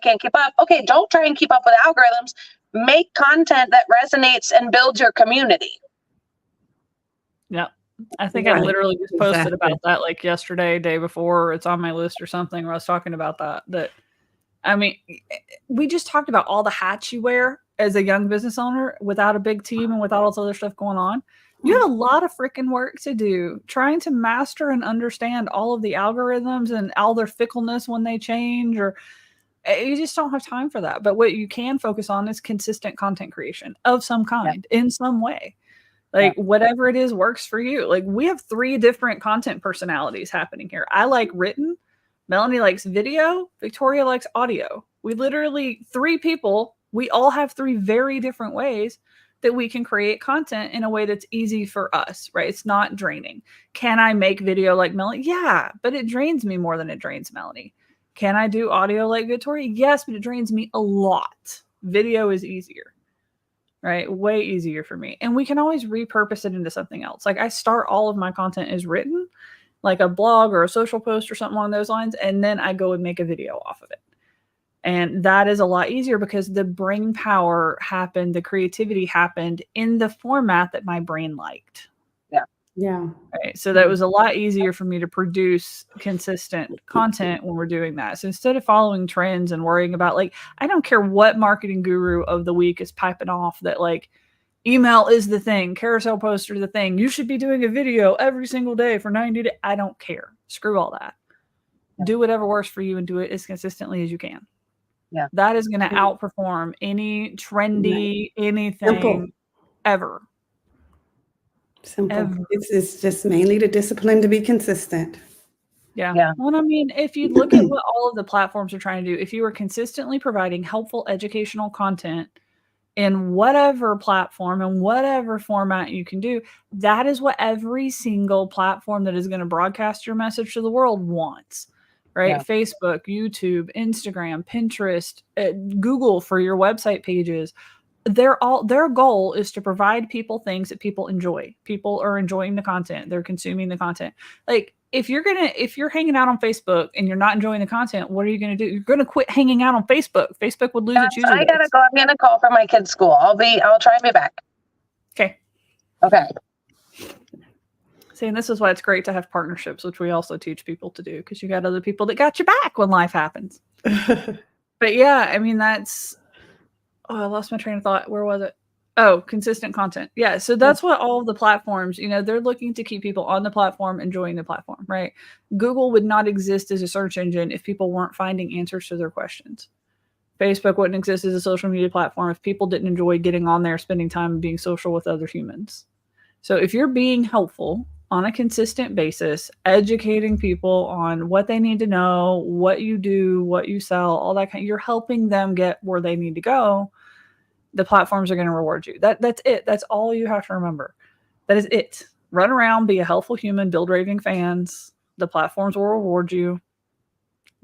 Okay, don't try and keep up with algorithms. Make content that resonates and builds your community. Yeah. I think I literally just posted about that like yesterday, day before. It's on my list or something where I was talking about that. I mean, we just talked about all the hats you wear as a young business owner without a big team and without all this other stuff going on. You have a lot of freaking work to do trying to master and understand all of the algorithms and all their fickleness when they change, or you just don't have time for that. But what you can focus on is consistent content creation of some kind in some way. Like whatever it is works for you. Like we have 3 different content personalities happening here. I like written, Melanie likes video, Victoria likes audio. We literally 3 people, we all have 3 very different ways that we can create content in a way that's easy for us, right? It's not draining. Can I make video like Melanie? Yeah, but it drains me more than it drains Melanie. Can I do audio like Victoria? Yes, but it drains me a lot. Video is easier, right? Way easier for me. And we can always repurpose it into something else. Like I start all of my content as written, like a blog or a social post or something along those lines. And then I go and make a video off of it. And that is a lot easier because the brain power happened, the creativity happened in the format that my brain liked. Yeah. Right. So that was a lot easier for me to produce consistent content when we're doing that. So instead of following trends and worrying about, like, I don't care what marketing guru of the week is piping off that, like, email is the thing, carousel posts are the thing, you should be doing a video every single day for 90 days. I don't care. Screw all that. Do whatever works for you and do it as consistently as you can. Yeah. That is going to outperform any trendy anything ever. Simple. It's just mainly the discipline to be consistent. Yeah. Well, I mean, if you look at what all of the platforms are trying to do, if you are consistently providing helpful educational content in whatever platform and whatever format you can do, that is what every single platform that is going to broadcast your message to the world wants, right? Yeah. Facebook, YouTube, Instagram, Pinterest, Google for your website pages. Their goal is to provide people things that people enjoy. People are enjoying the content. They're consuming the content. Like if you're hanging out on Facebook and you're not enjoying the content, what are you going to do? You're going to quit hanging out on Facebook. Facebook would lose its user base. I gotta go. I'm going to call for my kid's school. I'll try and be back. Okay. See, and this is why it's great to have partnerships, which we also teach people to do, because you got other people that got your back when life happens. But yeah, I mean, I lost my train of thought. Where was it? Oh, consistent content. Yeah. So that's what all of the platforms, they're looking to keep people on the platform, enjoying the platform, right? Google would not exist as a search engine if people weren't finding answers to their questions. Facebook wouldn't exist as a social media platform if people didn't enjoy getting on there, spending time and being social with other humans. So if you're being helpful on a consistent basis, educating people on what they need to know, what you do, what you sell, all that you're helping them get where they need to go. The platforms are going to reward you. That's it. That's all you have to remember. That is it. Run around, be a helpful human, build raving fans. The platforms will reward you.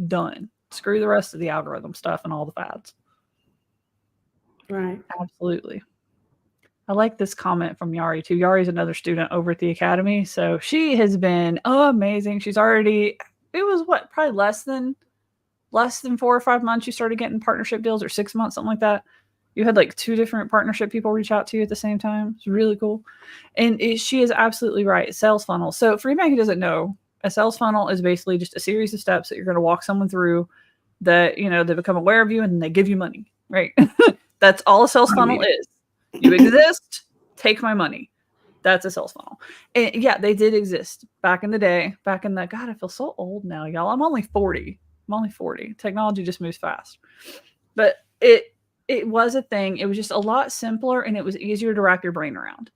Done. Screw the rest of the algorithm stuff and all the fads. Right. Absolutely. I like this comment from Yari too. Yari's another student over at the Academy. So she has been amazing. She's already, it was probably less than 4 or 5 months you started getting partnership deals, or 6 months, something like that. You had like 2 different partnership people reach out to you at the same time. It's really cool. And she is absolutely right. Sales funnel. So for anybody who doesn't know, a sales funnel is basically just a series of steps that you're going to walk someone through that, they become aware of you and they give you money, right? That's all a sales funnel is. You exist, take my money. That's a sales funnel. And yeah, they did exist back in the day, God, I feel so old now, y'all. I'm only 40. Technology just moves fast. But it was a thing. It was just a lot simpler and it was easier to wrap your brain around,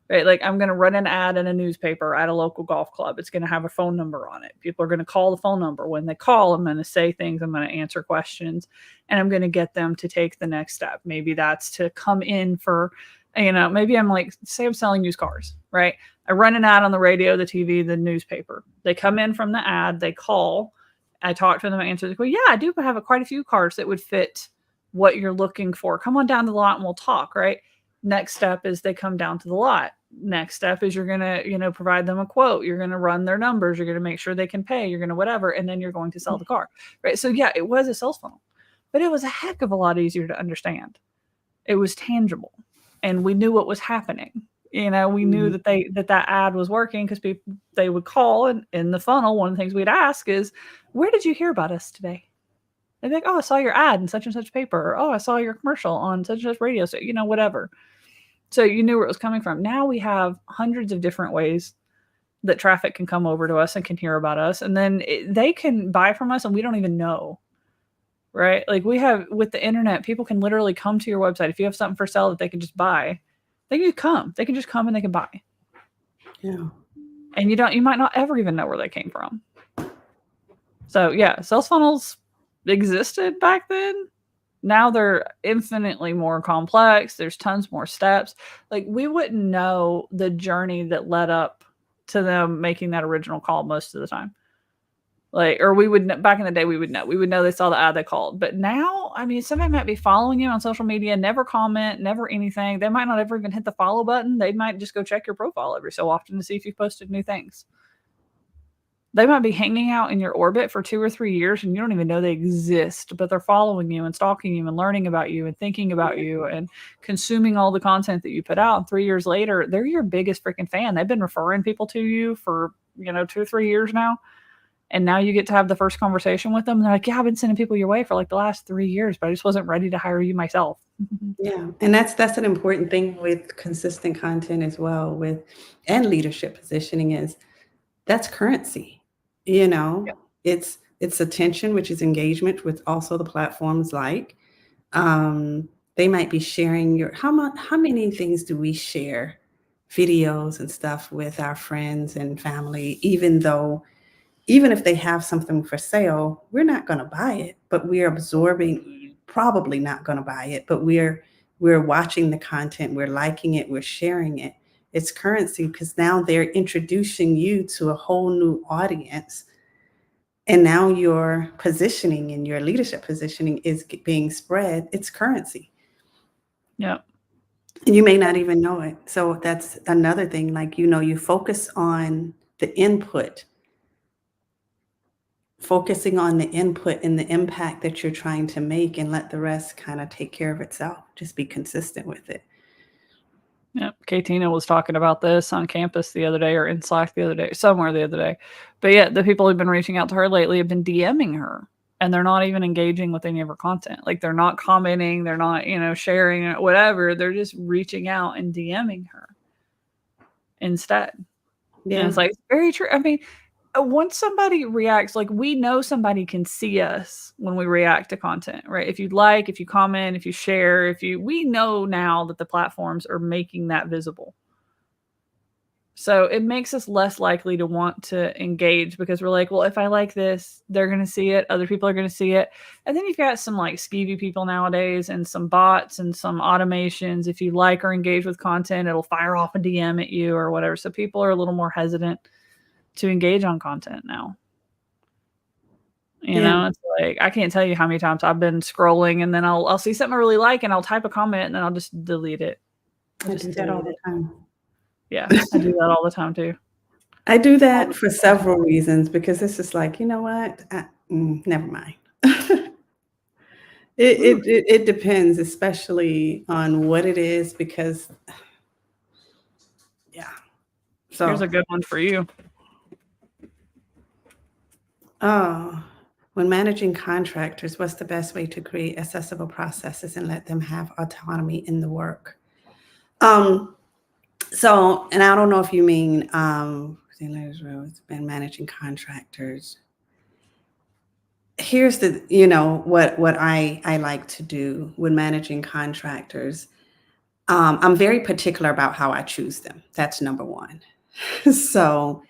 right? Like I'm going to run an ad in a newspaper at a local golf club. It's going to have a phone number on it. People are going to call the phone number. When they call, I'm going to say things. I'm going to answer questions and I'm going to get them to take the next step. Maybe that's to come in for, maybe I'm like, say I'm selling used cars, right? I run an ad on the radio, the TV, the newspaper. They come in from the ad, they call, I talk to them, I answer the question. Yeah, I do have quite a few cars that would fit what you're looking for. Come on down to the lot and we'll talk, right? Next step is they come down to the lot. Next step is you're going to, provide them a quote. You're going to run their numbers. You're going to make sure they can pay. You're going to whatever. And then you're going to sell the car, right? So yeah, it was a sales funnel, but it was a heck of a lot easier to understand. It was tangible and we knew what was happening. We knew that that ad was working because they would call, and in the funnel, one of the things we'd ask is, where did you hear about us today? They'd be like, oh, I saw your ad in such and such paper. Or, oh, I saw your commercial on such and such radio. So, whatever. So you knew where it was coming from. Now we have hundreds of different ways that traffic can come over to us and can hear about us. And then they can buy from us and we don't even know, right? Like we have with the internet, people can literally come to your website. If you have something for sale that they can just buy, They can come. They can just come and they can buy. Yeah. And you might not ever even know where they came from. So yeah, sales funnels existed back then. Now they're infinitely more complex. There's tons more steps. Like, we wouldn't know the journey that led up to them making that original call most of the time. Like, or we would, back in the day, we would know they saw the ad, they called. But now, I mean, somebody might be following you on social media, never comment, never anything. They might not ever even hit the follow button. They might just go check your profile every so often to see if you've posted new things. They might be hanging out in your orbit for 2 or 3 years and you don't even know they exist, but they're following you and stalking you and learning about you and thinking about you and consuming all the content that you put out. And 3 years later, they're your biggest freaking fan. They've been referring people to you for, 2 or 3 years now. And now you get to have the first conversation with them. And they're like, yeah, I've been sending people your way for like the last 3 years, but I just wasn't ready to hire you myself. Yeah. And that's an important thing with consistent content as well, and leadership positioning, is that's currency. Yeah. It's attention, which is engagement with also the platforms like, they might be sharing how many things do we share, videos and stuff, with our friends and family, even if they have something for sale, we're not going to buy it, but we're absorbing, probably not going to buy it, but we're watching the content, we're liking it, we're sharing it. It's currency, because now they're introducing you to a whole new audience. And now your positioning and your leadership positioning is being spread. It's currency. Yeah. And you may not even know it. So that's another thing. Like, you focus on the input, focusing on the input and the impact that you're trying to make, and let the rest kind of take care of itself. Just be consistent with it. Yeah, Katina was talking about this on campus the other day, or in Slack somewhere the other day. But yeah, the people who've been reaching out to her lately have been DMing her, and they're not even engaging with any of her content. Like, they're not commenting, they're not, sharing it, whatever. They're just reaching out and DMing her instead. Yeah. And it's like, very true. I mean, once somebody reacts, like, we know somebody can see us when we react to content, right? If you like, if you comment, if you share, we know now that the platforms are making that visible. So it makes us less likely to want to engage, because we're like, well, if I like this, they're going to see it. Other people are going to see it. And then you've got some like skeevy people nowadays, and some bots and some automations. If you like or engage with content, it'll fire off a DM at you or whatever. So people are a little more hesitant to engage on content now. It's like, I can't tell you how many times I've been scrolling and then I'll see something I really like and I'll type a comment and then I'll just delete it. I do that all the time. Yeah, I do that all the time too. I do that for several reasons, because it's just like, you know what? Never mind. It depends, especially on what it is, because yeah. So here's a good one for you. When managing contractors, what's the best way to create accessible processes and let them have autonomy in the work? So, and I don't know if you mean, it's been managing contractors. Here's the, what I like to do when managing contractors. I'm very particular about how I choose them. That's number one. So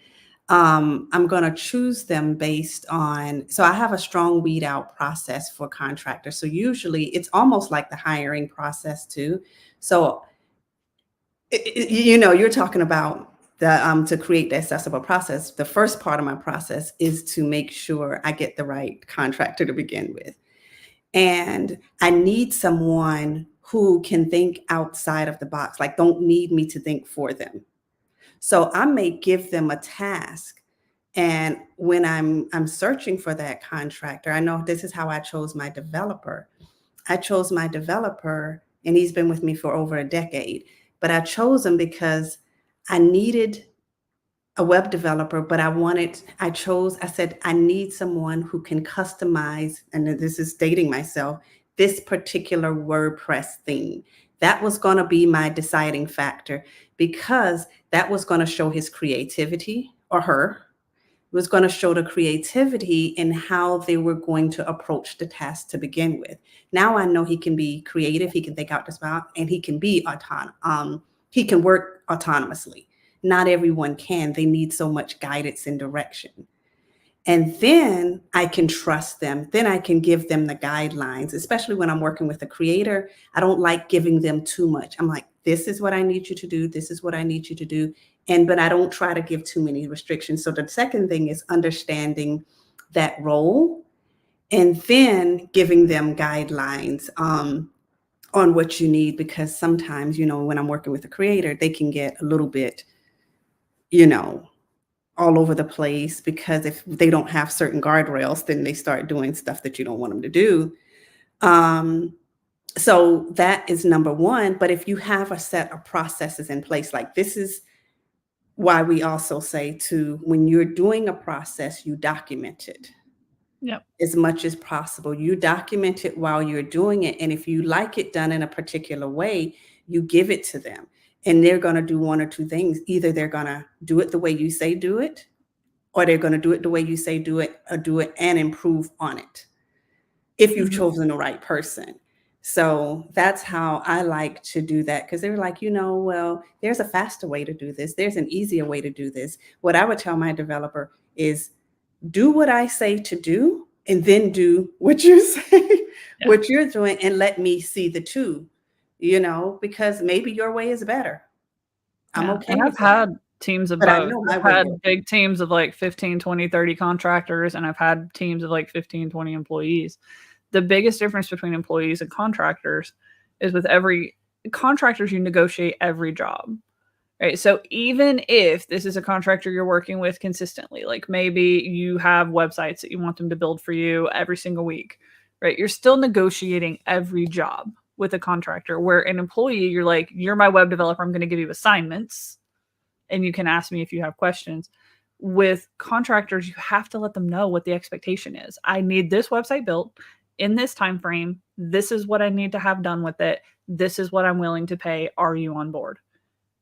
I'm going to choose them based on, so I have a strong weed out process for contractors. So usually it's almost like the hiring process too. So, you're talking about the, to create the accessible process. The first part of my process is to make sure I get the right contractor to begin with. And I need someone who can think outside of the box, like don't need me to think for them. So I may give them a task. And when I'm searching for that contractor, I know this is how I chose my developer. I chose my developer, and he's been with me for over a decade. But I chose him because I needed a web developer, but I said, I need someone who can customize, and this is dating myself, this particular WordPress theme. That was going to be my deciding factor, because that was going to show his creativity, or her. It was going to show the creativity in how they were going to approach the task to begin with. Now I know he can be creative, he can think out the box, and he can be he can work autonomously. Not everyone can. They need so much guidance and direction. And then I can trust them. Then I can give them the guidelines, especially when I'm working with a creator. I don't like giving them too much. I'm like, this is what I need you to do. This is what I need you to do. But I don't try to give too many restrictions. So the second thing is understanding that role and then giving them guidelines on what you need, because sometimes, when I'm working with a creator, they can get a little bit, all over the place, because if they don't have certain guardrails, then they start doing stuff that you don't want them to do. So that is number one. But if you have a set of processes in place, like this is why we also say when you're doing a process, you document it. Yep. As much as possible. You document it while you're doing it. And if you like it done in a particular way, you give it to them. And they're going to do one or two things. Either they're going to do it the way you say do it, or they're going to do it the way you say do it, or do it and improve on it, if you've chosen the right person. So that's how I like to do that, because they were like, well, there's a faster way to do this. There's an easier way to do this. What I would tell my developer is, do what I say to do, and then do what you say, what you're doing, and let me see the two, because maybe your way is better. I'm okay. And I've had teams of both. I've had big teams of like 15, 20, 30 contractors, and I've had teams of like 15, 20 employees. The biggest difference between employees and contractors is with contractors, you negotiate every job. Right. So even if this is a contractor you're working with consistently, like maybe you have websites that you want them to build for you every single week, right? You're still negotiating every job with a contractor, where an employee, you're like, you're my web developer. I'm going to give you assignments and you can ask me if you have questions. With contractors, you have to let them know what the expectation is. I need this website built in this time frame. This is what I need to have done with it. This is what I'm willing to pay. Are you on board?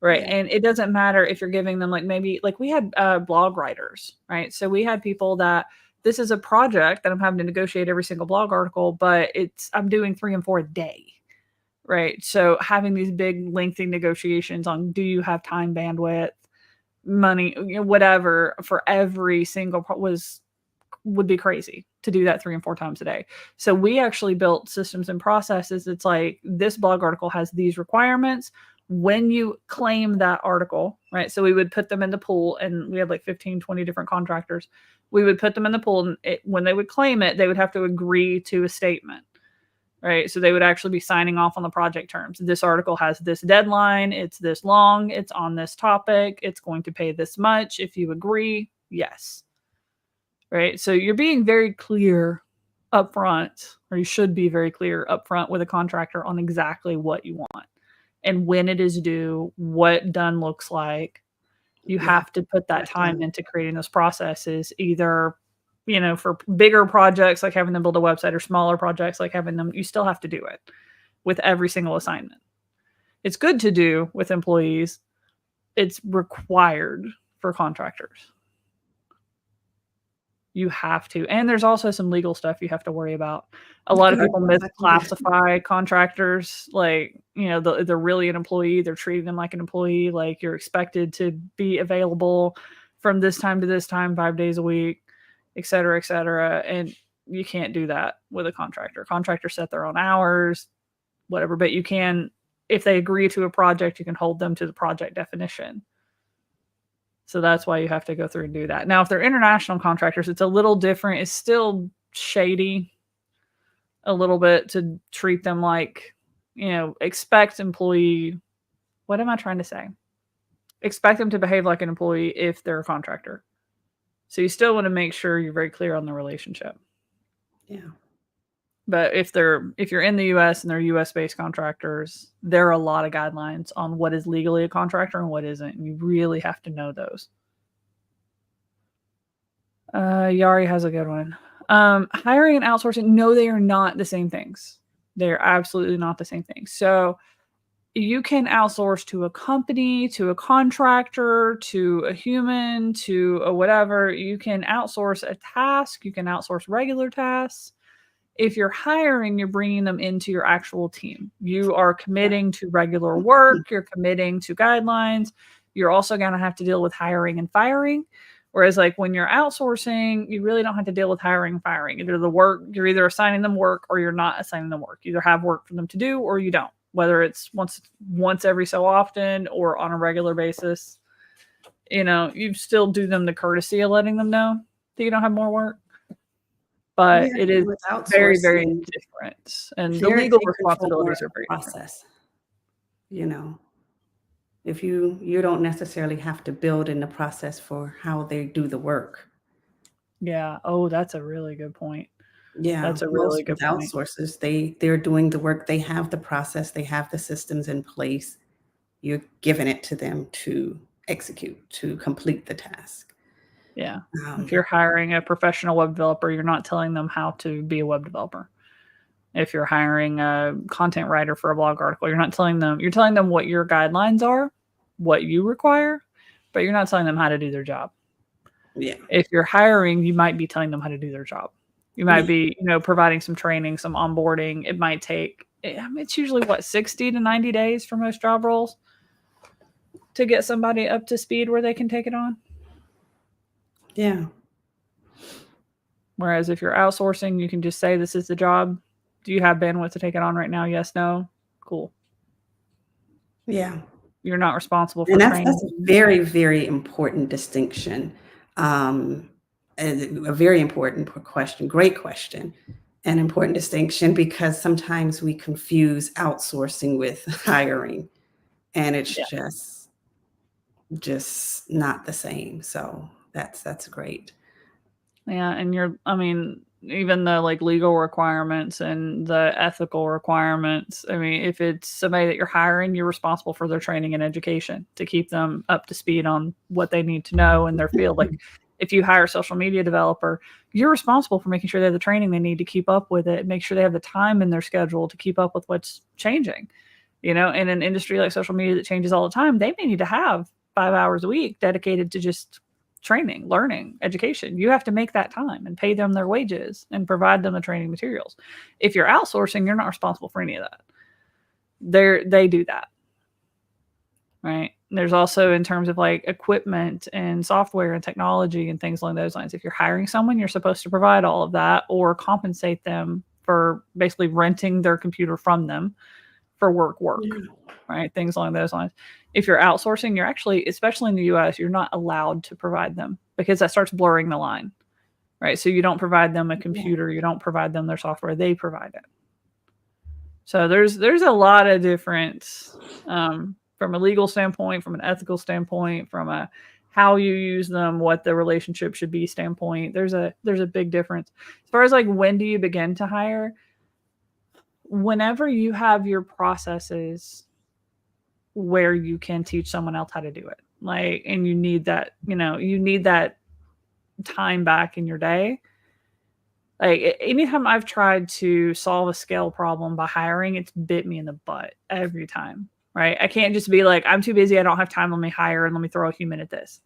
Right. Yeah. And it doesn't matter if you're giving them maybe we had blog writers, right? So we had people that this is a project that I'm having to negotiate every single blog article, but I'm doing 3 and 4 a day. Right. So having these big lengthy negotiations on, do you have time, bandwidth, money, whatever, for every single would be crazy to do that 3 and 4 times a day. So we actually built systems and processes. It's like, this blog article has these requirements. When you claim that article, right? So we would put them in the pool, and we had like 15, 20 different contractors. We would put them in the pool, and when they would claim it, they would have to agree to a statement, right? So they would actually be signing off on the project terms. This article has this deadline. It's this long. It's on this topic. It's going to pay this much. If you agree, yes. Right. So you're being very clear up front, or you should be very clear up front with a contractor on exactly what you want and when it is due, what done looks like. You have to put that time into creating those processes, either, for bigger projects like having them build a website, or smaller projects like having them, you still have to do it with every single assignment. It's good to do with employees. It's required for contractors. You have to. And there's also some legal stuff you have to worry about. A lot of people misclassify contractors. Like, they're really an employee. They're treating them like an employee. Like, you're expected to be available from this time to this time, 5 days a week, et cetera, et cetera. And you can't do that with a contractor. Contractors set their own hours, whatever. But you can, if they agree to a project, you can hold them to the project definition. So that's why you have to go through and do that. Now, if they're international contractors, it's a little different. It's still shady a little bit to treat them like, expect employee. What am I trying to say? Expect them to behave like an employee if they're a contractor. So you still want to make sure you're very clear on the relationship. Yeah. But if you're in the US and they're US based contractors, there are a lot of guidelines on what is legally a contractor and what isn't. And you really have to know those. Yari has a good one. Hiring and outsourcing, no, they are not the same things. They're absolutely not the same thing. So you can outsource to a company, to a contractor, to a human, to a whatever. You can outsource a task. You can outsource regular tasks. If you're hiring, you're bringing them into your actual team. You are committing to regular work. You're committing to guidelines. You're also going to have to deal with hiring and firing. Whereas like when you're outsourcing, you really don't have to deal with hiring and firing. Either the work, you're either assigning them work or you're not assigning them work. You either have work for them to do or you don't, whether it's once every so often or on a regular basis. You still do them the courtesy of letting them know that you don't have more work. But it is very, very different. And the legal responsibilities are very process. If you don't necessarily have to build in the process for how they do the work. Yeah. Oh, that's a really good point. Yeah. That's a really good point. Outsourcers, they're doing the work. They have the process. They have the systems in place. You're giving it to them to execute, to complete the task. Yeah. If you're hiring a professional web developer, you're not telling them how to be a web developer. If you're hiring a content writer for a blog article, you're telling them what your guidelines are, what you require, but you're not telling them how to do their job. Yeah. If you're hiring, you might be telling them how to do their job. You might be, providing some training, some onboarding. It might take, it's usually 60 to 90 days for most job roles to get somebody up to speed where they can take it on. Yeah. Whereas if you're outsourcing, you can just say, this is the job. Do you have bandwidth to take it on right now? Yes, no. Cool. Yeah. You're not responsible for training. That's a very, very important distinction. A very important question. Great question. An important distinction, because sometimes we confuse outsourcing with hiring, and it's just not the same. So that's great. Yeah. And even the like legal requirements and the ethical requirements. If it's somebody that you're hiring, you're responsible for their training and education to keep them up to speed on what they need to know in their field. Like if you hire a social media developer, you're responsible for making sure they have the training they need to keep up with it, make sure they have the time in their schedule to keep up with what's changing. In an industry like social media that changes all the time, they may need to have 5 hours a week dedicated to just training, learning, education. You have to make that time and pay them their wages and provide them the training materials. If you're outsourcing, you're not responsible for any of that. They do that. Right. And there's also in terms of like equipment and software and technology and things along those lines. If you're hiring someone, you're supposed to provide all of that or compensate them for basically renting their computer from them for work, right? Things along those lines. If you're outsourcing, you're actually, especially in the US, you're not allowed to provide them because that starts blurring the line, right? So you don't provide them a computer, you don't provide them their software, they provide it. So there's a lot of difference from a legal standpoint, from an ethical standpoint, from a how you use them, what the relationship should be standpoint. There's a big difference. As far as like when do you begin to hire? Whenever you have your processes where you can teach someone else how to do it, and you need that, you need that time back in your day. Like anytime I've tried to solve a scale problem by hiring, it's bit me in the butt every time, right? I can't just be like, I'm too busy, I don't have time, let me hire and let me throw a human at this.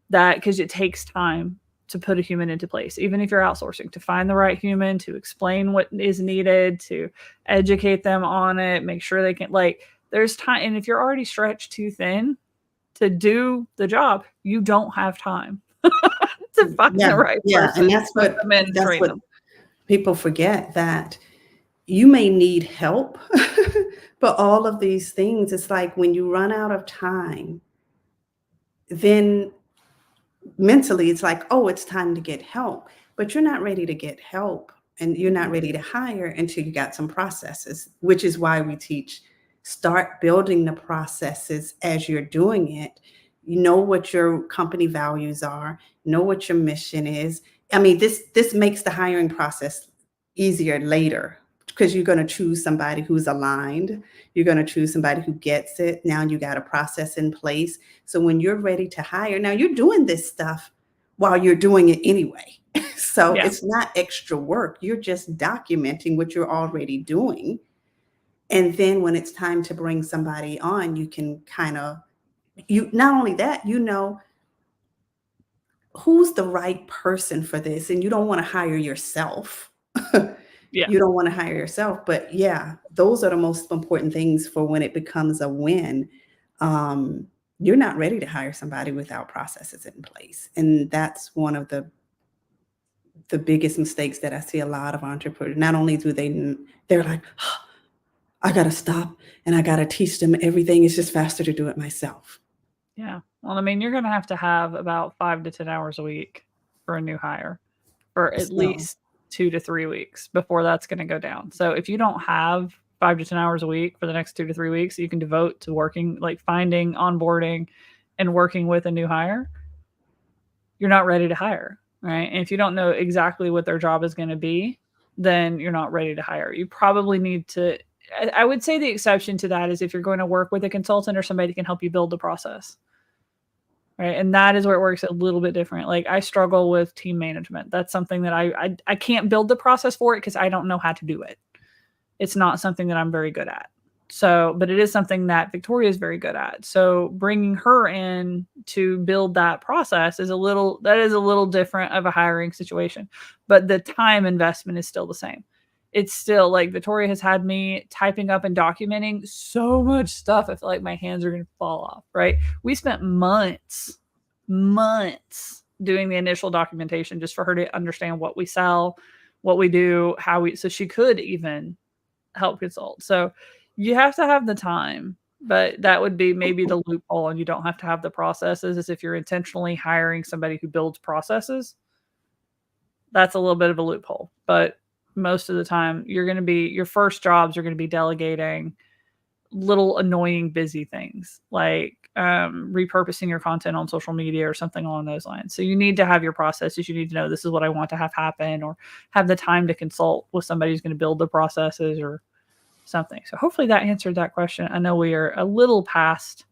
Because it takes time to put a human into place, even if you're outsourcing, to find the right human, to explain what is needed, to educate them on it, make sure they can, there's time. And if you're already stretched too thin to do the job, you don't have time to find the right person. And that's what people forget, that you may need help, but all of these things, it's like when you run out of time, then mentally it's like, oh, it's time to get help, but you're not ready to get help and you're not ready to hire until you got some processes, which is why we teach, start building the processes as you're doing it. You know what your company values are, know what your mission is. This makes the hiring process easier later, because you're going to choose somebody who's aligned. You're going to choose somebody who gets it. Now you got a process in place. So when you're ready to hire, now you're doing this stuff while you're doing it anyway. So it's not extra work. You're just documenting what you're already doing. And then when it's time to bring somebody on, you can not only that, who's the right person for this. And you don't want to hire yourself. You don't want to hire yourself, but yeah, those are the most important things for when it becomes a win. You're not ready to hire somebody without processes in place. And that's one of the biggest mistakes that I see a lot of entrepreneurs. Not only do they're like, oh, I got to stop and I got to teach them everything. It's just faster to do it myself. Yeah. Well, I mean, you're going to have about 5 to 10 hours a week for a new hire for at least 2 to 3 weeks before that's going to go down. So if you don't have 5 to 10 hours a week for the next 2 to 3 weeks, you can devote to working, like finding, onboarding, and working with a new hire, you're not ready to hire, right? And if you don't know exactly what their job is going to be, then you're not ready to hire. You probably need to, I would say the exception to that is if you're going to work with a consultant or somebody who can help you build the process. Right. And that is where it works a little bit different. Like I struggle with team management. That's something that I can't build the process for it because I don't know how to do it. It's not something that I'm very good at. So, but it is something that Victoria is very good at. So bringing her in to build that process is a little different of a hiring situation, but the time investment is still the same. It's still like Victoria has had me typing up and documenting so much stuff. I feel like my hands are going to fall off, right? We spent months doing the initial documentation just for her to understand what we sell, what we do, so she could even help consult. So you have to have the time, but that would be maybe the loophole, and you don't have to have the processes as if you're intentionally hiring somebody who builds processes. That's a little bit of a loophole, but most of the time your first jobs are going to be delegating little annoying busy things like repurposing your content on social media or something along those lines. So you need to have your processes. You need to know this is what I want to have happen, or have the time to consult with somebody who's going to build the processes or something. So hopefully that answered that question. I know we are a little past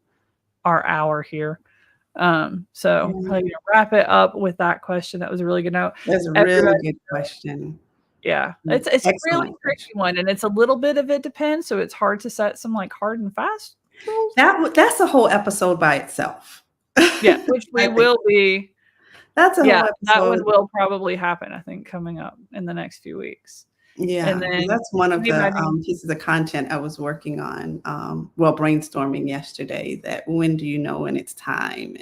our hour here. So I'm going to wrap it up with that question. That was a really good note. That's a really good question. Yeah, it's a really tricky one, and it's a little bit of it depends. So it's hard to set some like hard and fast rules. That's a whole episode by itself. Yeah, which we will be. That's a whole episode. That one will probably happen, I think, coming up in the next few weeks. Yeah, and then that's one of the pieces of content I was working on, brainstorming yesterday, that when do you know when it's time?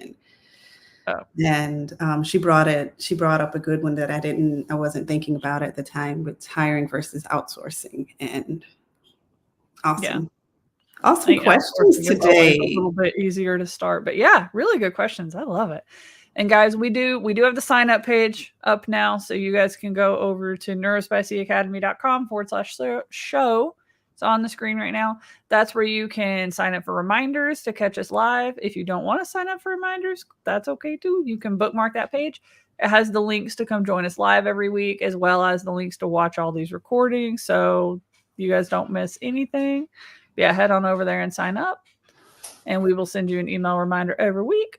And she brought up a good one that I wasn't thinking about at the time, with hiring versus outsourcing. And awesome questions today. A little bit easier to start, but yeah, really good questions. I love it. And guys, we do have the sign up page up now. So you guys can go over to neurospicyacademy.com/show. It's on the screen right now. That's where you can sign up for reminders to catch us live. If you don't want to sign up for reminders, that's okay too. You can bookmark that page. It has the links to come join us live every week, as well as the links to watch all these recordings, so you guys don't miss anything. But yeah, head on over there and sign up, and we will send you an email reminder every week.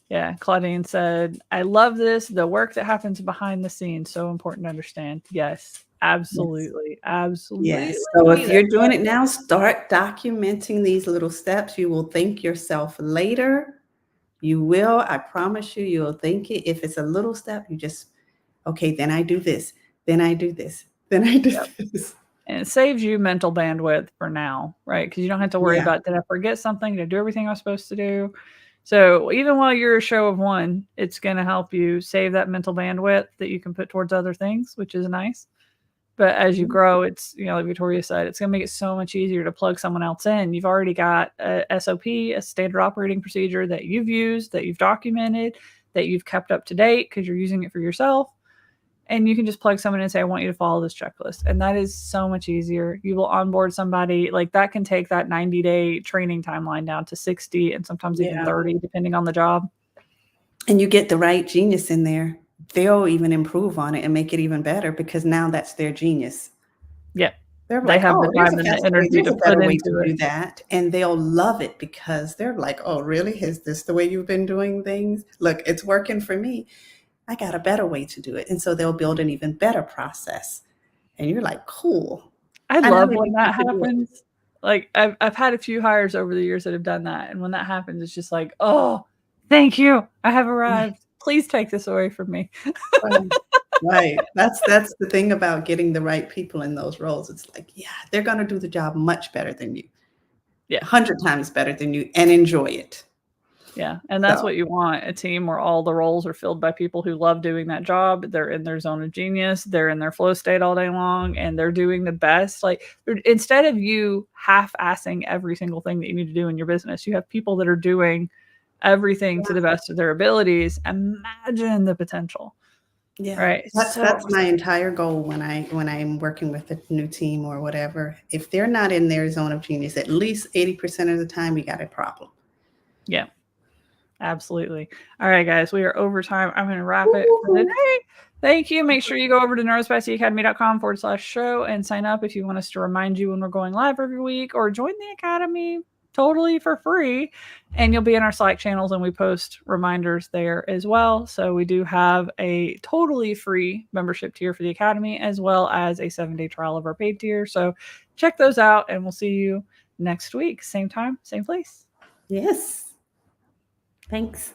Yeah, Claudine said, I love this. The work that happens behind the scenes, so important to understand. Yes, absolutely. Yes. Absolutely. Yes. So if you're doing it now, start documenting these little steps. You will thank yourself later. You will. I promise you, you'll thank it. If it's a little step, you just, okay, then I do this. Then I do this. Then I do this. And it saves you mental bandwidth for now, right? Because you don't have to worry about, did I forget something? Did I do everything I was supposed to do? So even while you're a show of one, it's going to help you save that mental bandwidth that you can put towards other things, which is nice. But as you grow, it's, like Victoria said, it's going to make it so much easier to plug someone else in. You've already got a SOP, a standard operating procedure that you've used, that you've documented, that you've kept up to date because you're using it for yourself. And you can just plug someone in and say, I want you to follow this checklist. And that is so much easier. You will onboard somebody, like that can take that 90-day training timeline down to 60 and sometimes even 30, depending on the job. And you get the right genius in there. They'll even improve on it and make it even better, because now that's their genius. Yeah. They're like, have the time and the energy to put into to do that. And they'll love it, because they're like, oh, really? Is this the way you've been doing things? Look, it's working for me. I got a better way to do it. And so they'll build an even better process. And you're like, cool. I love when that happens. Like I've had a few hires over the years that have done that. And when that happens, it's just like, oh, thank you. I have arrived. Please take this away from me. Right. That's the thing about getting the right people in those roles. It's like, yeah, they're going to do the job much better than you. Yeah. 100 times better than you, and enjoy it. Yeah. And that's So, what you want, a team where all the roles are filled by people who love doing that job. They're in their zone of genius. They're in their flow state all day long, and they're doing the best. Like, instead of you half-assing every single thing that you need to do in your business, you have people that are doing everything to the best of their abilities. Imagine the potential. yeah, Right. that's my entire goal when I'm working with a new team or whatever. If they're not in their zone of genius, at least 80% of the time, we got a problem. Yeah. Absolutely. All right, guys, we are over time. I'm going to wrap it for today. Thank you. Make sure you go over to neurospicyacademy.com/show and sign up if you want us to remind you when we're going live every week, or join the Academy totally for free. And you'll be in our Slack channels, and we post reminders there as well. So we do have a totally free membership tier for the Academy, as well as a 7-day trial of our paid tier. So check those out, and we'll see you next week. Same time, same place. Yes. Thanks.